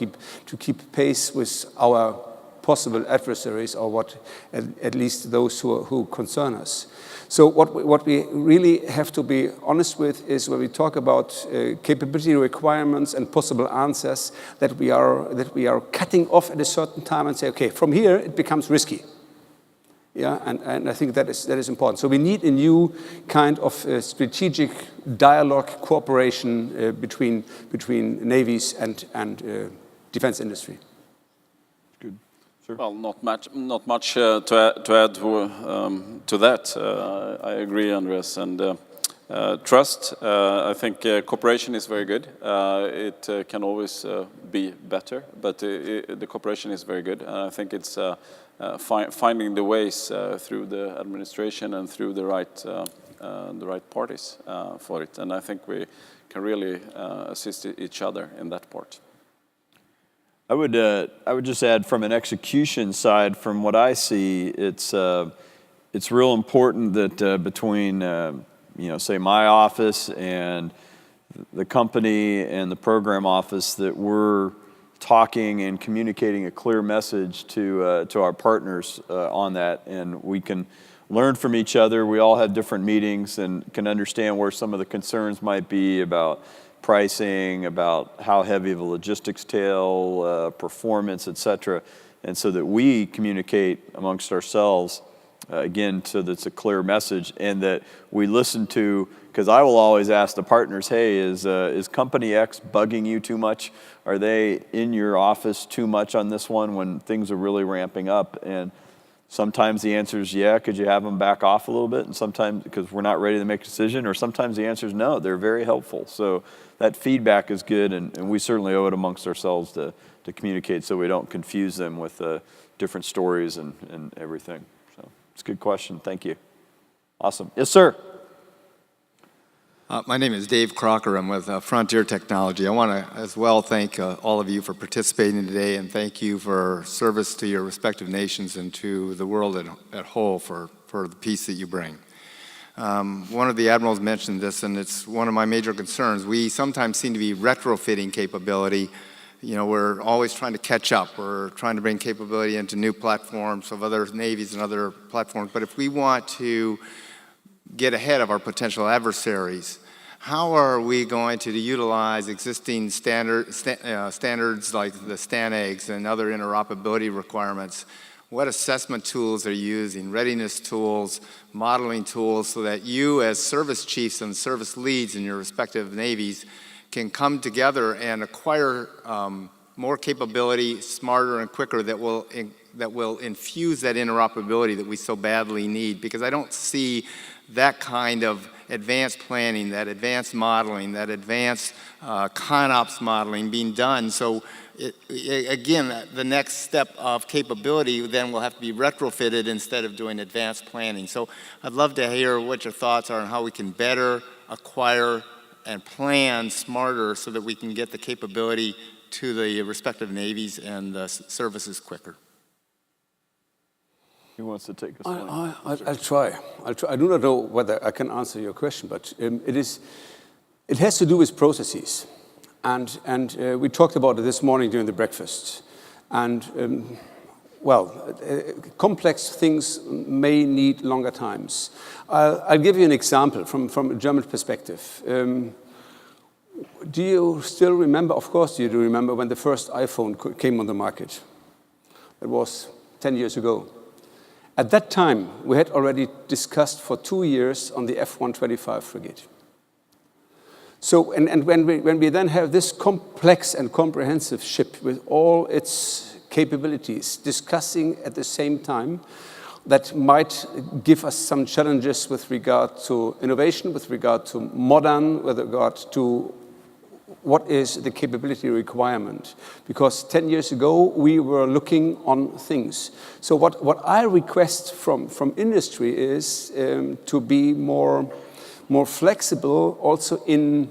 keep pace with our possible adversaries, or at least those who concern us. So what we really have to be honest with is when we talk about capability requirements and possible answers, that we are cutting off at a certain time and say, okay, from here it becomes risky. Yeah, and I think that is important. So we need a new kind of strategic dialogue, cooperation between navies and defense industry. Well, not much to add to that. I agree, Andreas. And trust, I think cooperation is very good. It can always be better, but the cooperation is very good. And I think it's finding the ways through the administration and through the right parties for it. And I think we can really assist each other in that part. I would just add, from an execution side, from what I see, it's real important that between say my office and the company and the program office, that we're talking and communicating a clear message to our partners on that, and we can learn from each other. We all have different meetings and can understand where some of the concerns might be about pricing, about how heavy of a logistics tail, performance, et cetera. And so that we communicate amongst ourselves, again, so that it's a clear message, and that we listen to, because I will always ask the partners, hey, is company X bugging you too much? Are they in your office too much on this one when things are really ramping up? And sometimes the answer is, yeah, could you have them back off a little bit? And sometimes, because we're not ready to make a decision, or sometimes the answer is no, they're very helpful. So that feedback is good, and we certainly owe it amongst ourselves to communicate so we don't confuse them with different stories and everything. So it's a good question. Thank you. Awesome. Yes, sir. My name is Dave Crocker. I'm with Frontier Technology. I want to as well thank all of you for participating today, and thank you for service to your respective nations and to the world at whole for the peace that you bring. One of the admirals mentioned this, and it's one of my major concerns. We sometimes seem to be retrofitting capability you know, we're always trying to catch up. We're trying to bring capability into new platforms of other navies and other platforms. But if we want to get ahead of our potential adversaries, how are we going to utilize existing standards like the STANEGs and other interoperability requirements? What assessment tools are you using, readiness tools, modeling tools, so that you as service chiefs and service leads in your respective navies can come together and acquire more capability, smarter and quicker, that will infuse that interoperability that we so badly need? Because I don't see that kind of advanced planning, that advanced modeling, that advanced ConOps modeling being done. So again, the next step of capability then will have to be retrofitted instead of doing advanced planning. So I'd love to hear what your thoughts are on how we can better acquire and plan smarter so that we can get the capability to the respective navies and the services quicker. Who wants to take this one? I'll try. I do not know whether I can answer your question, but it has to do with processes. And we talked about it this morning during the breakfast. And, complex things may need longer times. I'll give you an example from a German perspective. Do you still remember, of course you do remember, when the first iPhone came on the market? It was 10 years ago. At that time, we had already discussed for 2 years on the F-125 frigate. So, and when we then have this complex and comprehensive ship with all its capabilities discussing at the same time, that might give us some challenges with regard to innovation, with regard to modern, with regard to what is the capability requirement. Because 10 years ago, we were looking on things. So what I request from industry is to be more flexible also in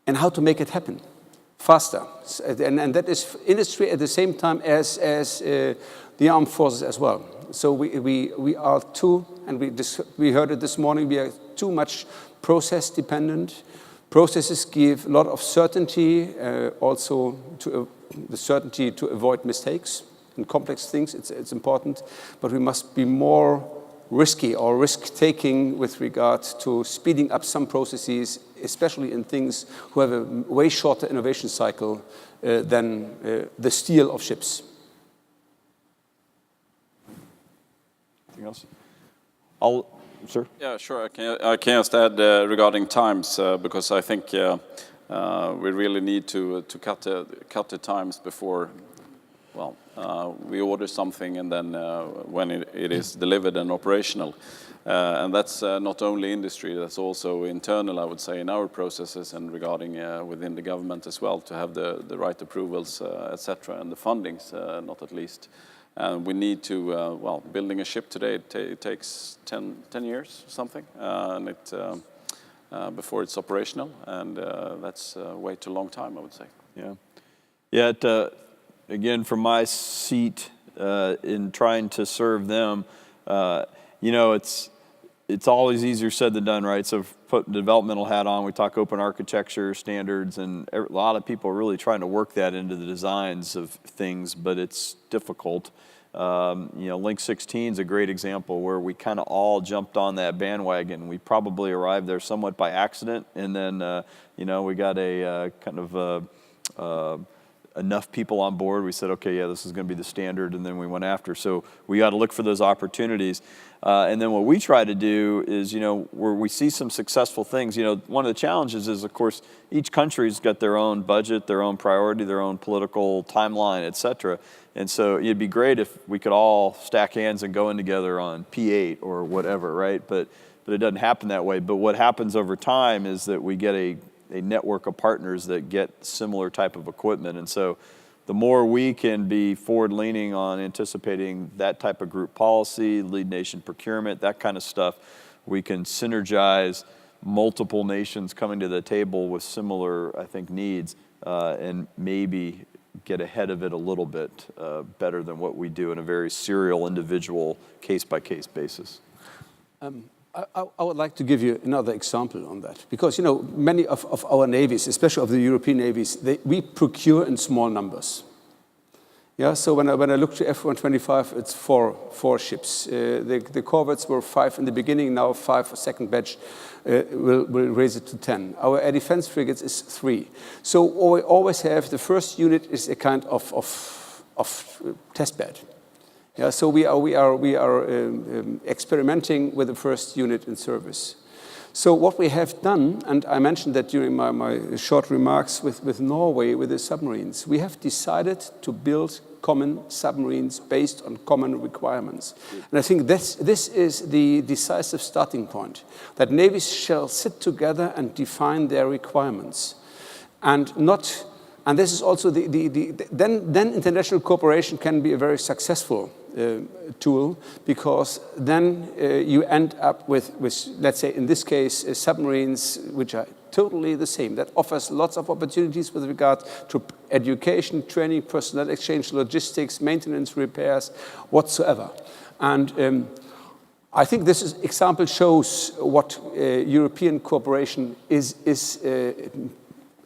how to make it happen faster. And that is industry at the same time as the armed forces as well. So we are too, and we heard it this morning, we are too much process dependent. Processes give a lot of certainty, also the certainty to avoid mistakes in complex things. It's important, but we must be more risky or risk-taking with regard to speeding up some processes, especially in things who have a way shorter innovation cycle than the steel of ships. Anything else? Sir? Yeah, sure. I can just add regarding times, because I think we really need to cut the times before, we order something and then when it is delivered and operational. And that's not only industry, that's also internal, I would say, in our processes and regarding within the government as well, to have the right approvals, etc., and the fundings, not at least. And we need to, building a ship today, it takes 10 years or something, and before it's operational, and that's way too long time, I would say. Yeah. Again, from my seat in trying to serve them, it's always easier said than done, right? So put the developmental hat on, we talk open architecture standards, and a lot of people are really trying to work that into the designs of things, but it's difficult. Link 16 is a great example where we kind of all jumped on that bandwagon. We probably arrived there somewhat by accident, and then, we got a kind of enough people on board. We said, okay, yeah, this is going to be the standard, and then we went after. So we got to look for those opportunities. And then what we try to do is, where we see some successful things, one of the challenges is, of course, each country's got their own budget, their own priority, their own political timeline, et cetera. And so it'd be great if we could all stack hands and go in together on P8 or whatever, right? But it doesn't happen that way. But what happens over time is that we get a network of partners that get similar type of equipment. And so the more we can be forward-leaning on anticipating that type of group policy, lead nation procurement, that kind of stuff, we can synergize multiple nations coming to the table with similar, I think, needs, and maybe get ahead of it a little bit better than what we do in a very serial, individual, case-by-case basis. I would like to give you another example on that, because many of our navies, especially of the European navies, we procure in small numbers. Yeah, so when I look to F-125, it's four ships. The corvettes were 5 in the beginning, now 5, a second batch will raise it to 10. Our air defense frigates is 3. So we always have, the first unit is a kind of test bed. Yeah, so we are experimenting with the first unit in service. So what we have done, and I mentioned that during my short remarks with Norway, with the submarines, we have decided to build common submarines based on common requirements. And I think this is the decisive starting point, that navies shall sit together and define their requirements. And this is also then international cooperation can be a very successful tool, because then you end up with, let's say in this case, submarines which are totally the same. That offers lots of opportunities with regard to education, training, personnel exchange, logistics, maintenance, repairs, whatsoever. And I think this example shows what European cooperation is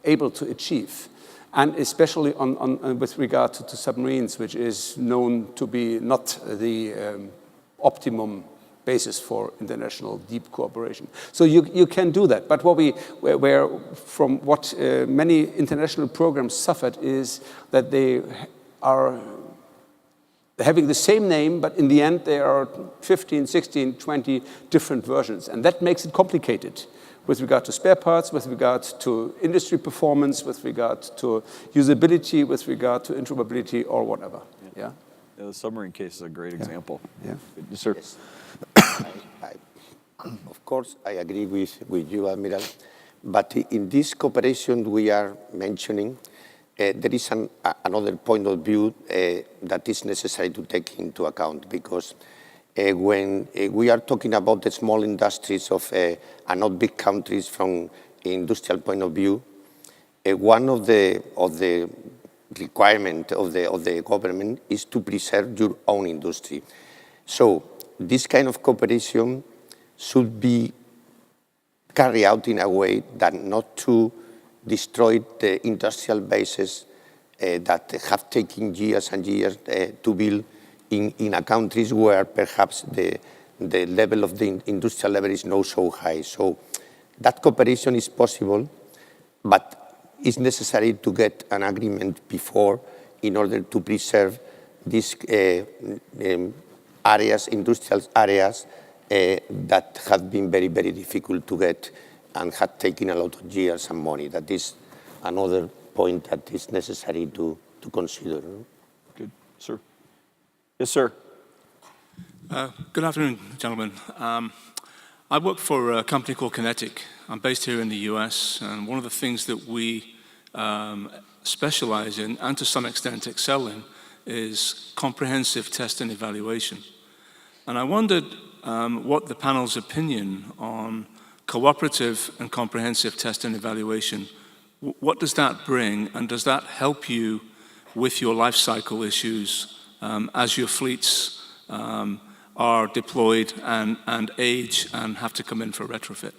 able to achieve. And especially with regard to submarines, which is known to be not the optimum basis for international deep cooperation. So you can do that. But from what many international programs suffered is that they are having the same name, but in the end there are 15, 16, 20 different versions. And that makes it complicated, with regard to spare parts, with regard to industry performance, with regard to usability, with regard to interoperability, or whatever. Yeah. The submarine case is a great example. Yeah. Yes, sir. Yes. Of course, I agree with you, Admiral. But in this cooperation we are mentioning, there is another point of view that is necessary to take into account, because when we are talking about the small industries and not big countries from industrial point of view, one of the requirement of the government is to preserve your own industry. So this kind of cooperation should be carried out in a way that not to destroy the industrial bases that have taken years and years to build in a countries where perhaps the level of the industrial level is not so high. So that cooperation is possible, but it's necessary to get an agreement before in order to preserve these areas, industrial areas, that have been very, very difficult to get and had taken a lot of years and money. That is another point that is necessary to consider. Good, sir. Yes, sir. Good afternoon, gentlemen. I work for a company called Kinetic. I'm based here in the US, and one of the things that we specialize in, and to some extent excel in, is comprehensive test and evaluation. And I wondered what the panel's opinion on cooperative and comprehensive test and evaluation, what does that bring, and does that help you with your life cycle issues as your fleets are deployed and age and have to come in for retrofit?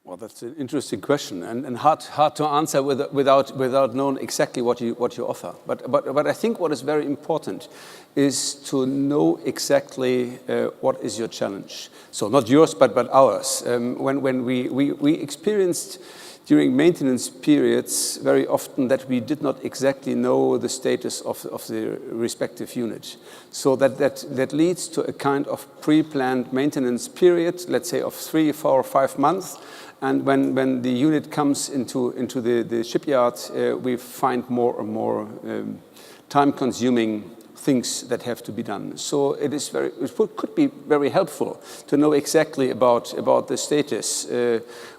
Well, that's an interesting question, and hard to answer without knowing exactly what you offer. But I think what is very important is to know exactly what is your challenge. So not yours, but ours. When we experienced during maintenance periods very often that we did not exactly know the status of the respective unit. So that leads to a kind of pre-planned maintenance period, let's say of 3, 4, or 5 months. And when the unit comes into the shipyard, we find more and more time-consuming things that have to be done. So it could be very helpful to know exactly about the status,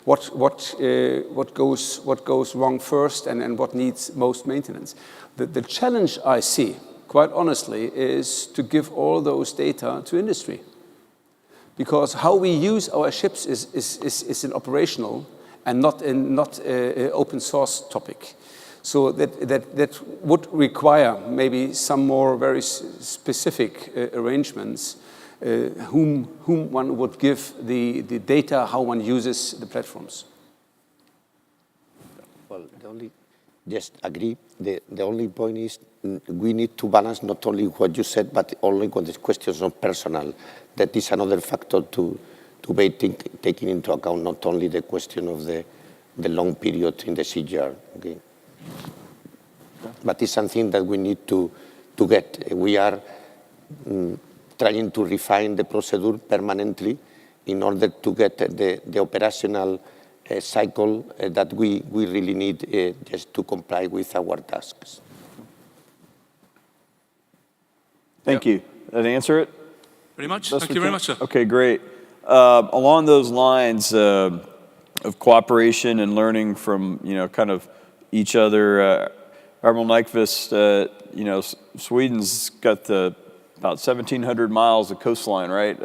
what goes wrong first, and what needs most maintenance. The challenge I see, quite honestly, is to give all those data to industry. Because how we use our ships is an operational and not an open source topic. So that would require maybe some more very specific arrangements whom one would give the data, how one uses the platforms. Well, just agree. The only point is we need to balance not only what you said, but only when the questions of personnel. That is another factor to be taking into account, not only the question of the long period in the CGR. Okay? But it's something that we need to get. We are trying to refine the procedure permanently in order to get the operational cycle that we really need just to comply with our tasks. Thank you. That answer it? Very much. Best Thank we you very can? much, sir. Okay, great. Along those lines of cooperation and learning from, kind of each other, Admiral Nyqvist, Sweden's got about 1,700 miles of coastline, right?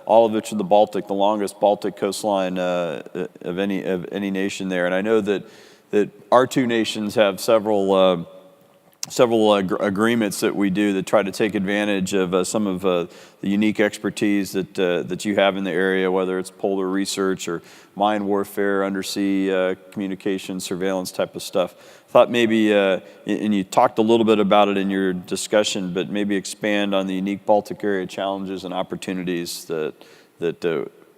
All of which in the Baltic, the longest Baltic coastline of any nation there. And I know that our two nations have several agreements that we do that try to take advantage of some of the unique expertise that you have in the area, whether it's polar research or mine warfare, undersea communication, surveillance type of stuff. Thought maybe, and you talked a little bit about it in your discussion, but maybe expand on the unique Baltic area challenges and opportunities that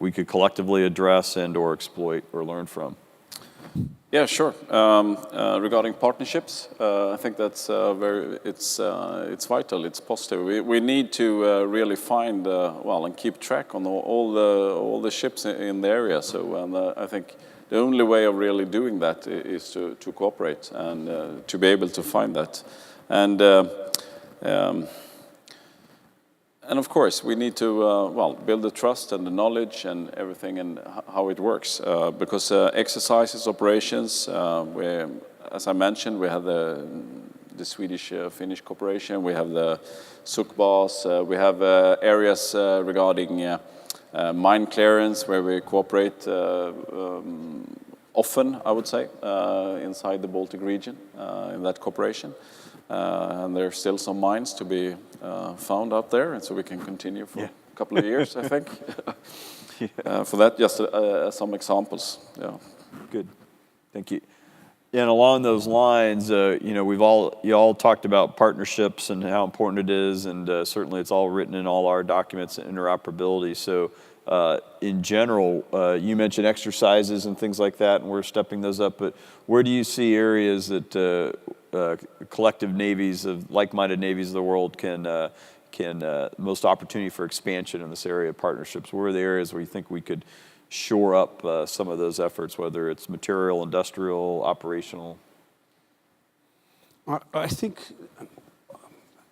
we could collectively address and or exploit or learn from. Yeah, sure. Regarding partnerships, I think that's it's vital. It's positive. We need to really find and keep track on all the ships in the area. So I think the only way of really doing that is to cooperate and to be able to find that. And of course, we need to build the trust and the knowledge and everything and how it works. Because exercises, operations, as I mentioned, we have the Swedish-Finnish cooperation. We have the SUCBAS. We have areas regarding mine clearance where we cooperate often, I would say, inside the Baltic region in that cooperation. And there are still some mines to be found out there, and so we can continue for a couple of years, I think. For that, just some examples. Yeah. Good, thank you. And along those lines, you all talked about partnerships and how important it is, and certainly it's all written in all our documents and interoperability. So, in general, you mentioned exercises and things like that, and we're stepping those up. But where do you see areas that collective navies of like-minded navies of the world can most opportunity for expansion in this area of partnerships? Where are the areas where you think we could shore up some of those efforts, whether it's material, industrial, operational? I think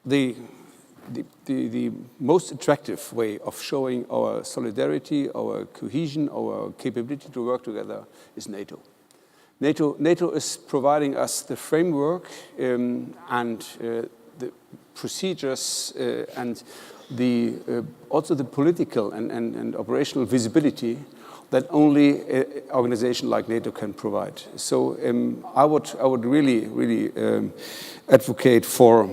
the most attractive way of showing our solidarity, our cohesion, our capability to work together is NATO. NATO is providing us the framework and the procedures and also the political and operational visibility that only an organization like NATO can provide. So I would really advocate for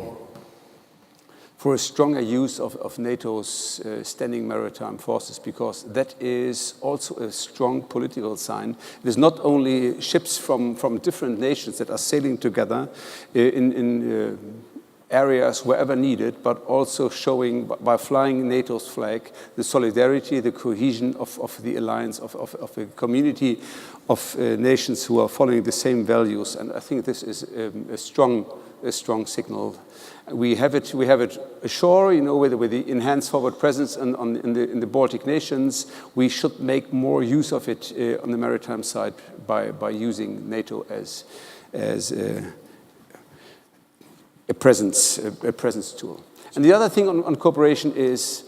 a stronger use of NATO's standing maritime forces, because that is also a strong political sign. It is not only ships from different nations that are sailing together in areas wherever needed, but also showing by flying NATO's flag the solidarity, the cohesion of the alliance, of a community of nations who are following the same values. And I think this is a strong signal. We have it ashore, with the enhanced forward presence in the Baltic nations. We should make more use of it on the maritime side by using NATO as a presence tool. And the other thing on cooperation is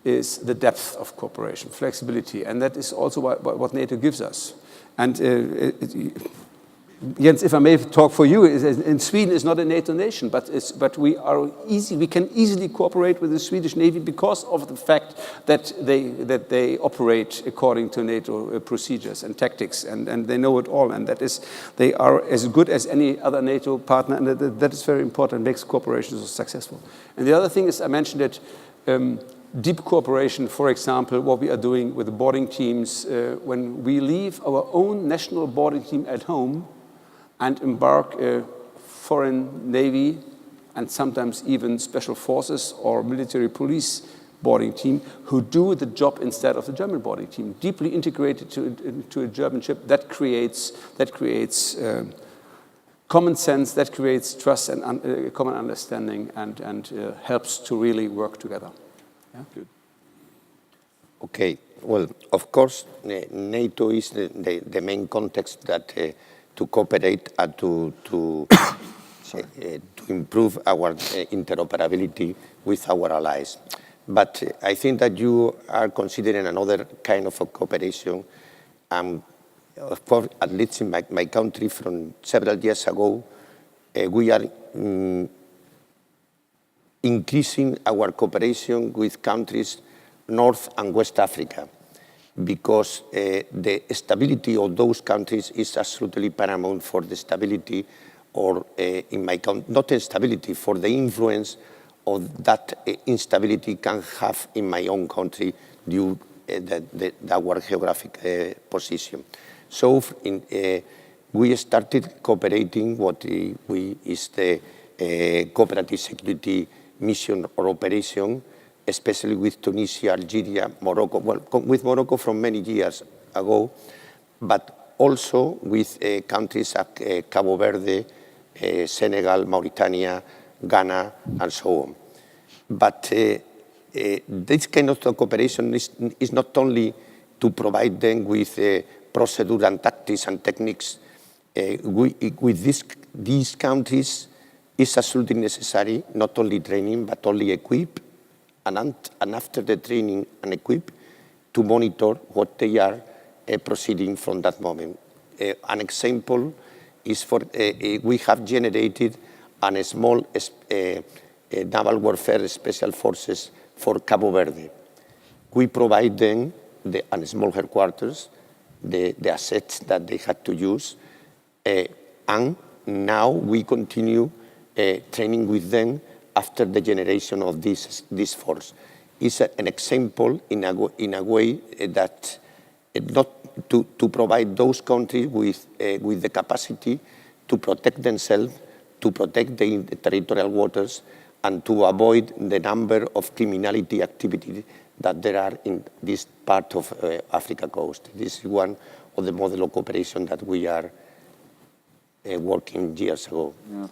the depth of cooperation, flexibility, and that is also what NATO gives us. And Jens, if I may talk for you, in Sweden is not a NATO nation, but we can easily cooperate with the Swedish Navy because of the fact that they operate according to NATO procedures and tactics, and they know it all, and they are as good as any other NATO partner, and that is very important, makes cooperation so successful. And the other thing is, I mentioned it, deep cooperation, for example, what we are doing with the boarding teams when we leave our own national boarding team at home and embark a foreign navy and sometimes even special forces or military police boarding team who do the job instead of the German boarding team, deeply integrated into a German ship. That creates common sense, that creates trust and common understanding, and helps to really work together. Yeah? Good. Okay, well, of course, NATO is the main context that to cooperate and to improve our interoperability with our allies. But I think that you are considering another kind of a cooperation. Of course, at least in my country, from several years ago, we are increasing our cooperation with countries North and West Africa, because the stability of those countries is absolutely paramount for the stability, or in my country, not instability, for the influence of that instability can have in my own country due to our geographic position. So we started cooperating what is the cooperative security mission or operation, especially with Tunisia, Algeria, Morocco, well, with Morocco from many years ago, but also with countries like Cabo Verde, Senegal, Mauritania, Ghana, and so on. But this kind of cooperation is not only to provide them with procedure and tactics and techniques. With these countries, it's absolutely necessary not only training, but only equip, and after the training and equip, to monitor what they are proceeding from that moment. An example is we have generated a small naval warfare special forces for Cabo Verde. We provide them a small headquarters, the assets that they had to use, and now we continue training with them after the generation of this force. It's an example in a way that not to provide those countries with the capacity to protect themselves, to protect the territorial waters, and to avoid the number of criminality activities that there are in this part of Africa coast. This is one of the model of cooperation that we are working years ago. Yeah.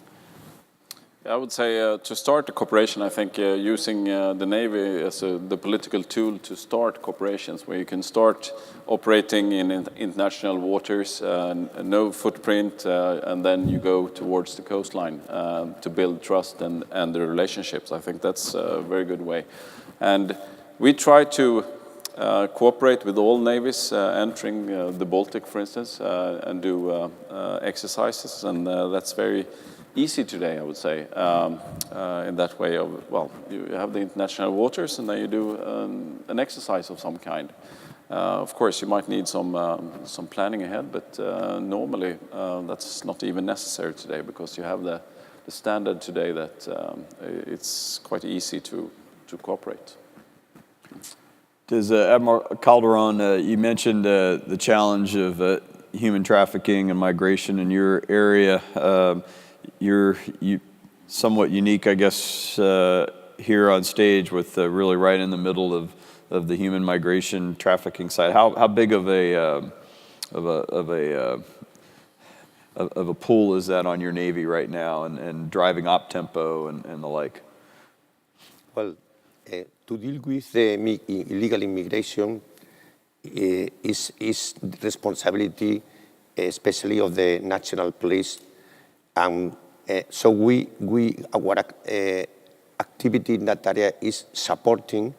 I would say to start the cooperation, I think using the Navy as the political tool to start cooperations, where you can start operating in international waters, no footprint, and then you go towards the coastline to build trust and the relationships. I think that's a very good way. And we try to cooperate with all navies entering the Baltic, for instance, and do exercises, and that's very easy today, I would say, in that way of, well, you have the international waters and then you do an exercise of some kind. Of course, you might need some planning ahead, but normally that's not even necessary today, because you have the standard today that it's quite easy to cooperate. Does Admiral Calderon, you mentioned the challenge of human trafficking and migration in your area. You're somewhat unique, I guess, here on stage with really right in the middle of the human migration trafficking side. How big of a pool is that on your Navy right now, and driving op tempo and the like? Well, to deal with the illegal immigration is the responsibility, especially of the national police. So our activity in that area is supporting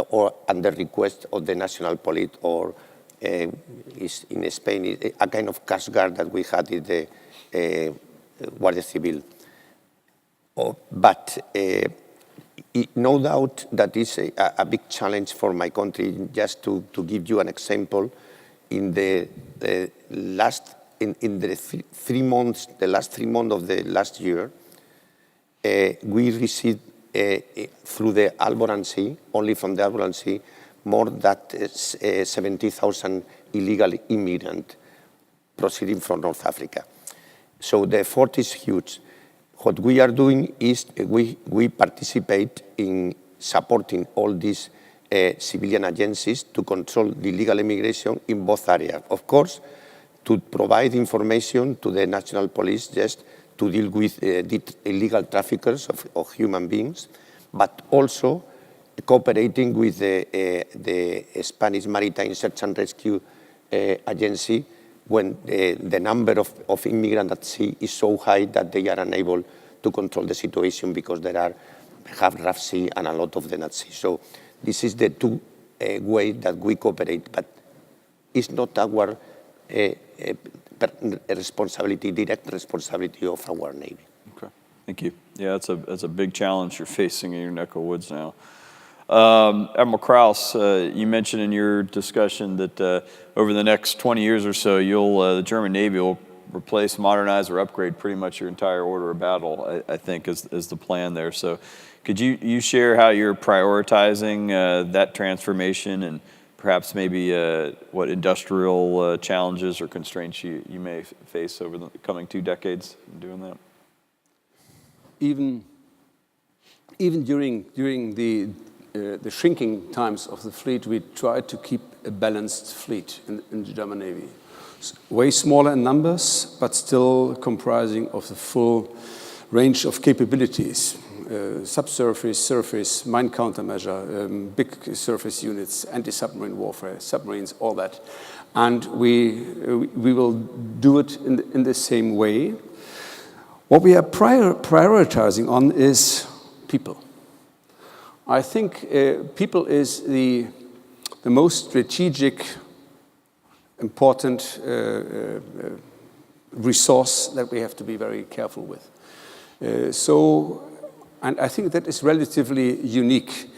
or under request of the national police, or is in Spain a kind of Coast Guard that we had in the Guardia Civil. But no doubt that is a big challenge for my country. Just to give you an example, in the last 3 months, the last 3 months of the last year, we received through the Alboran Sea, only from the Alboran Sea, more than 70,000 illegal immigrants proceeding from North Africa. So the effort is huge. What we are doing is we participate in supporting all these civilian agencies to control the illegal immigration in both areas. Of course, to provide information to the national police just to deal with the illegal traffickers of human beings, but also cooperating with the Spanish Maritime Search and Rescue Agency when the number of immigrants at sea is so high that they are unable to control the situation because there are half rough sea and a lot of them at sea. So this is the two ways that we cooperate, but it's not our responsibility, direct responsibility of our Navy. Okay, thank you. Yeah, that's a big challenge you're facing in your neck of woods now. Admiral Krauss, you mentioned in your discussion that over the next 20 years or so, the German Navy will replace, modernize, or upgrade pretty much your entire order of battle, I think is the plan there. So could you share how you're prioritizing that transformation and perhaps maybe what industrial challenges or constraints you may face over the coming 2 decades in doing that? Even during the shrinking times of the fleet, we tried to keep a balanced fleet in the German Navy. Way smaller in numbers, but still comprising of the full range of capabilities. Subsurface, surface, mine countermeasure, big surface units, anti-submarine warfare, submarines, all that. And we will do it in the same way. What we are prioritizing on is people. I think people is the most strategic, important resource that we have to be very careful with. And I think that is relatively unique,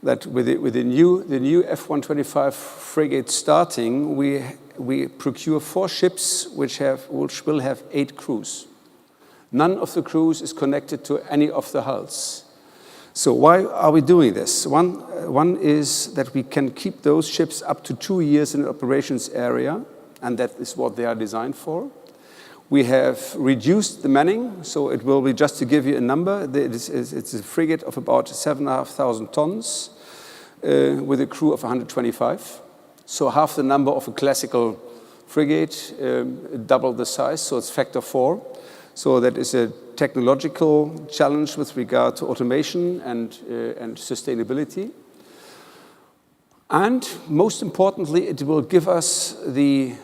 that with the new F-125 frigate starting, we procure 4 ships which will have 8 crews. None of the crews is connected to any of the hulls. So why are we doing this? One is that we can keep those ships up to 2 years in the operations area, and that is what they are designed for. We have reduced the manning, so it will be, just to give you a number, it's a frigate of about 7,500 tons with a crew of 125. So half the number of a classical frigate, double the size, so it's factor 4. So that is a technological challenge with regard to automation and sustainability. And most importantly, it will give us the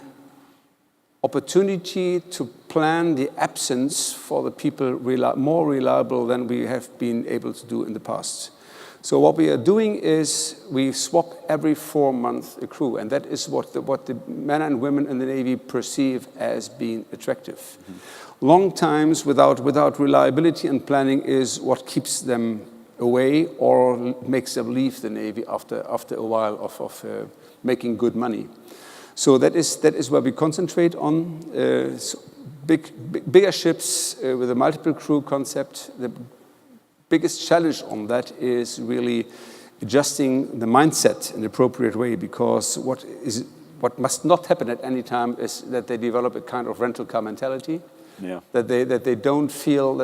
opportunity to plan the absence for the people more reliable than we have been able to do in the past. So what we are doing is we swap every 4 months a crew, and that is what the men and women in the Navy perceive as being attractive. Mm-hmm. Long times without reliability and planning is what keeps them away or makes them leave the Navy after a while of making good money. So that is where we concentrate on bigger ships with a multiple crew concept. The biggest challenge on that is really adjusting the mindset in the appropriate way, because what must not happen at any time is that they develop a kind of rental car mentality. Yeah. That they don't feel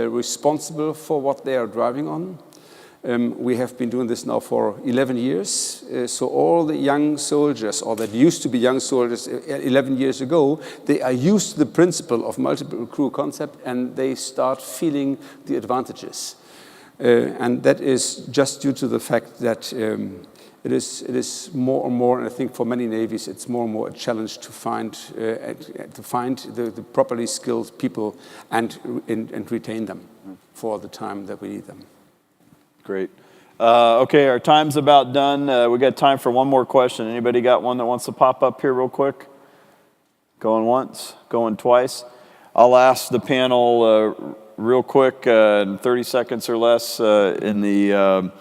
responsible for what they are driving on. We have been doing this now for 11 years. So all the young soldiers, or that used to be young soldiers 11 years ago, they are used to the principle of multiple crew concept, and they start feeling the advantages. And that is just due to the fact that it is more and more, and I think for many navies, it's more and more a challenge to find the properly skilled people and retain them for the time that we need them. Great. Okay, our time's about done. We got time for one more question. Anybody got one that wants to pop up here real quick? Going once, going twice. I'll ask the panel real quick, in 30 seconds or less, in the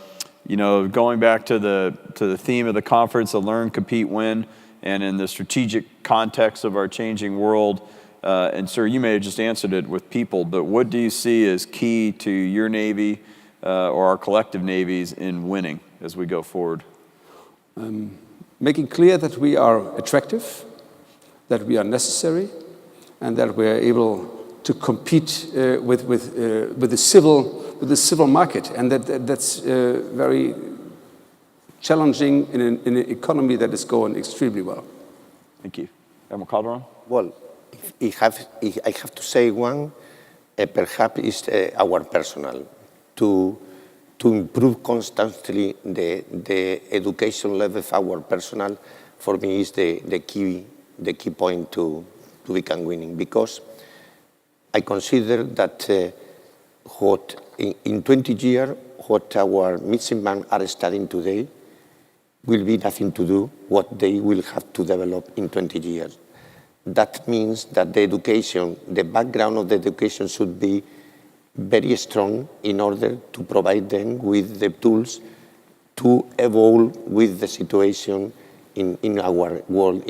going back to the theme of the conference, the Learn, Compete, Win, and in the strategic context of our changing world, And sir, you may have just answered it with people, but what do you see as key to your Navy or our collective navies in winning as we go forward? Making clear that we are attractive, that we are necessary, and that we are able to compete with the civil market, and that's very challenging in an economy that is going extremely well. Thank you. Admiral Calderon? Well, if I have to say one, perhaps is our personnel. To improve constantly the education level of our personnel, for me, is the key point to become winning. Because I consider that what in 20 years, what our midshipmen are studying today will be nothing to do what they will have to develop in 20 years. That means that the education, the background of the education should be very strong in order to provide them with the tools to evolve with the situation in our world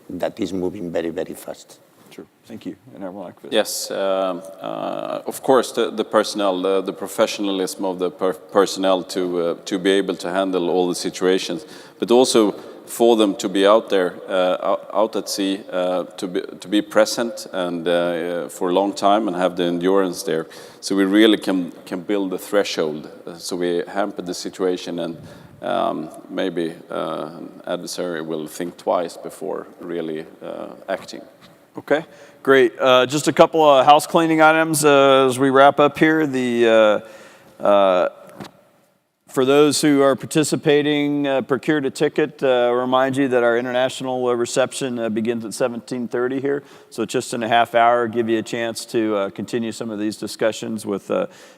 that is moving very, very fast. Sure. Thank you. And Admiral Ackford? Yes, of course, the personnel, the professionalism of the personnel to be able to handle all the situations, but also for them to be out there, out at sea, to be present and for a long time and have the endurance there. So we really can build a threshold. So we hamper the situation, and maybe adversary will think twice before really acting. Okay, great. Just a couple of house cleaning items as we wrap up here. For those who are participating, procured a ticket. Remind you that our international reception begins at 17:30 here, so just in a half hour, give you a chance to continue some of these discussions with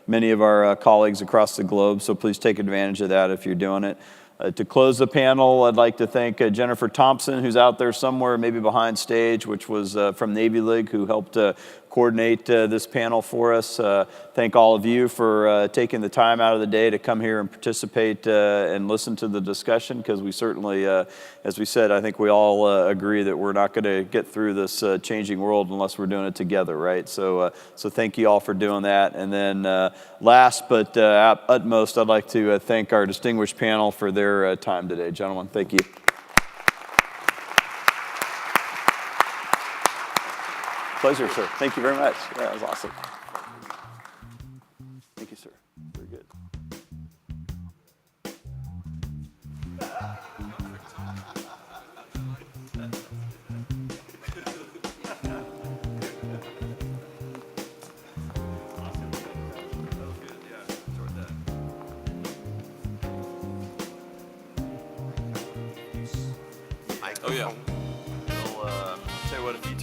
many of our colleagues across the globe. So please take advantage of that if you're doing it. To close the panel, I'd like to thank Jennifer Thompson, who's out there somewhere, maybe behind stage, which was from Navy League, who helped coordinate this panel for us. Thank all of you for taking the time out of the day to come here and participate and listen to the discussion, because we certainly, as we said, I think we all agree that we're not going to get through this changing world unless we're doing it together, right? So thank you all for doing that. And then last but utmost, I'd like to thank our distinguished panel for their time today. Gentlemen, thank you. Pleasure, sir. Thank you very much. Yeah, that was awesome. Thank you, sir. Very good. Oh, yeah. We'll tell you what, if you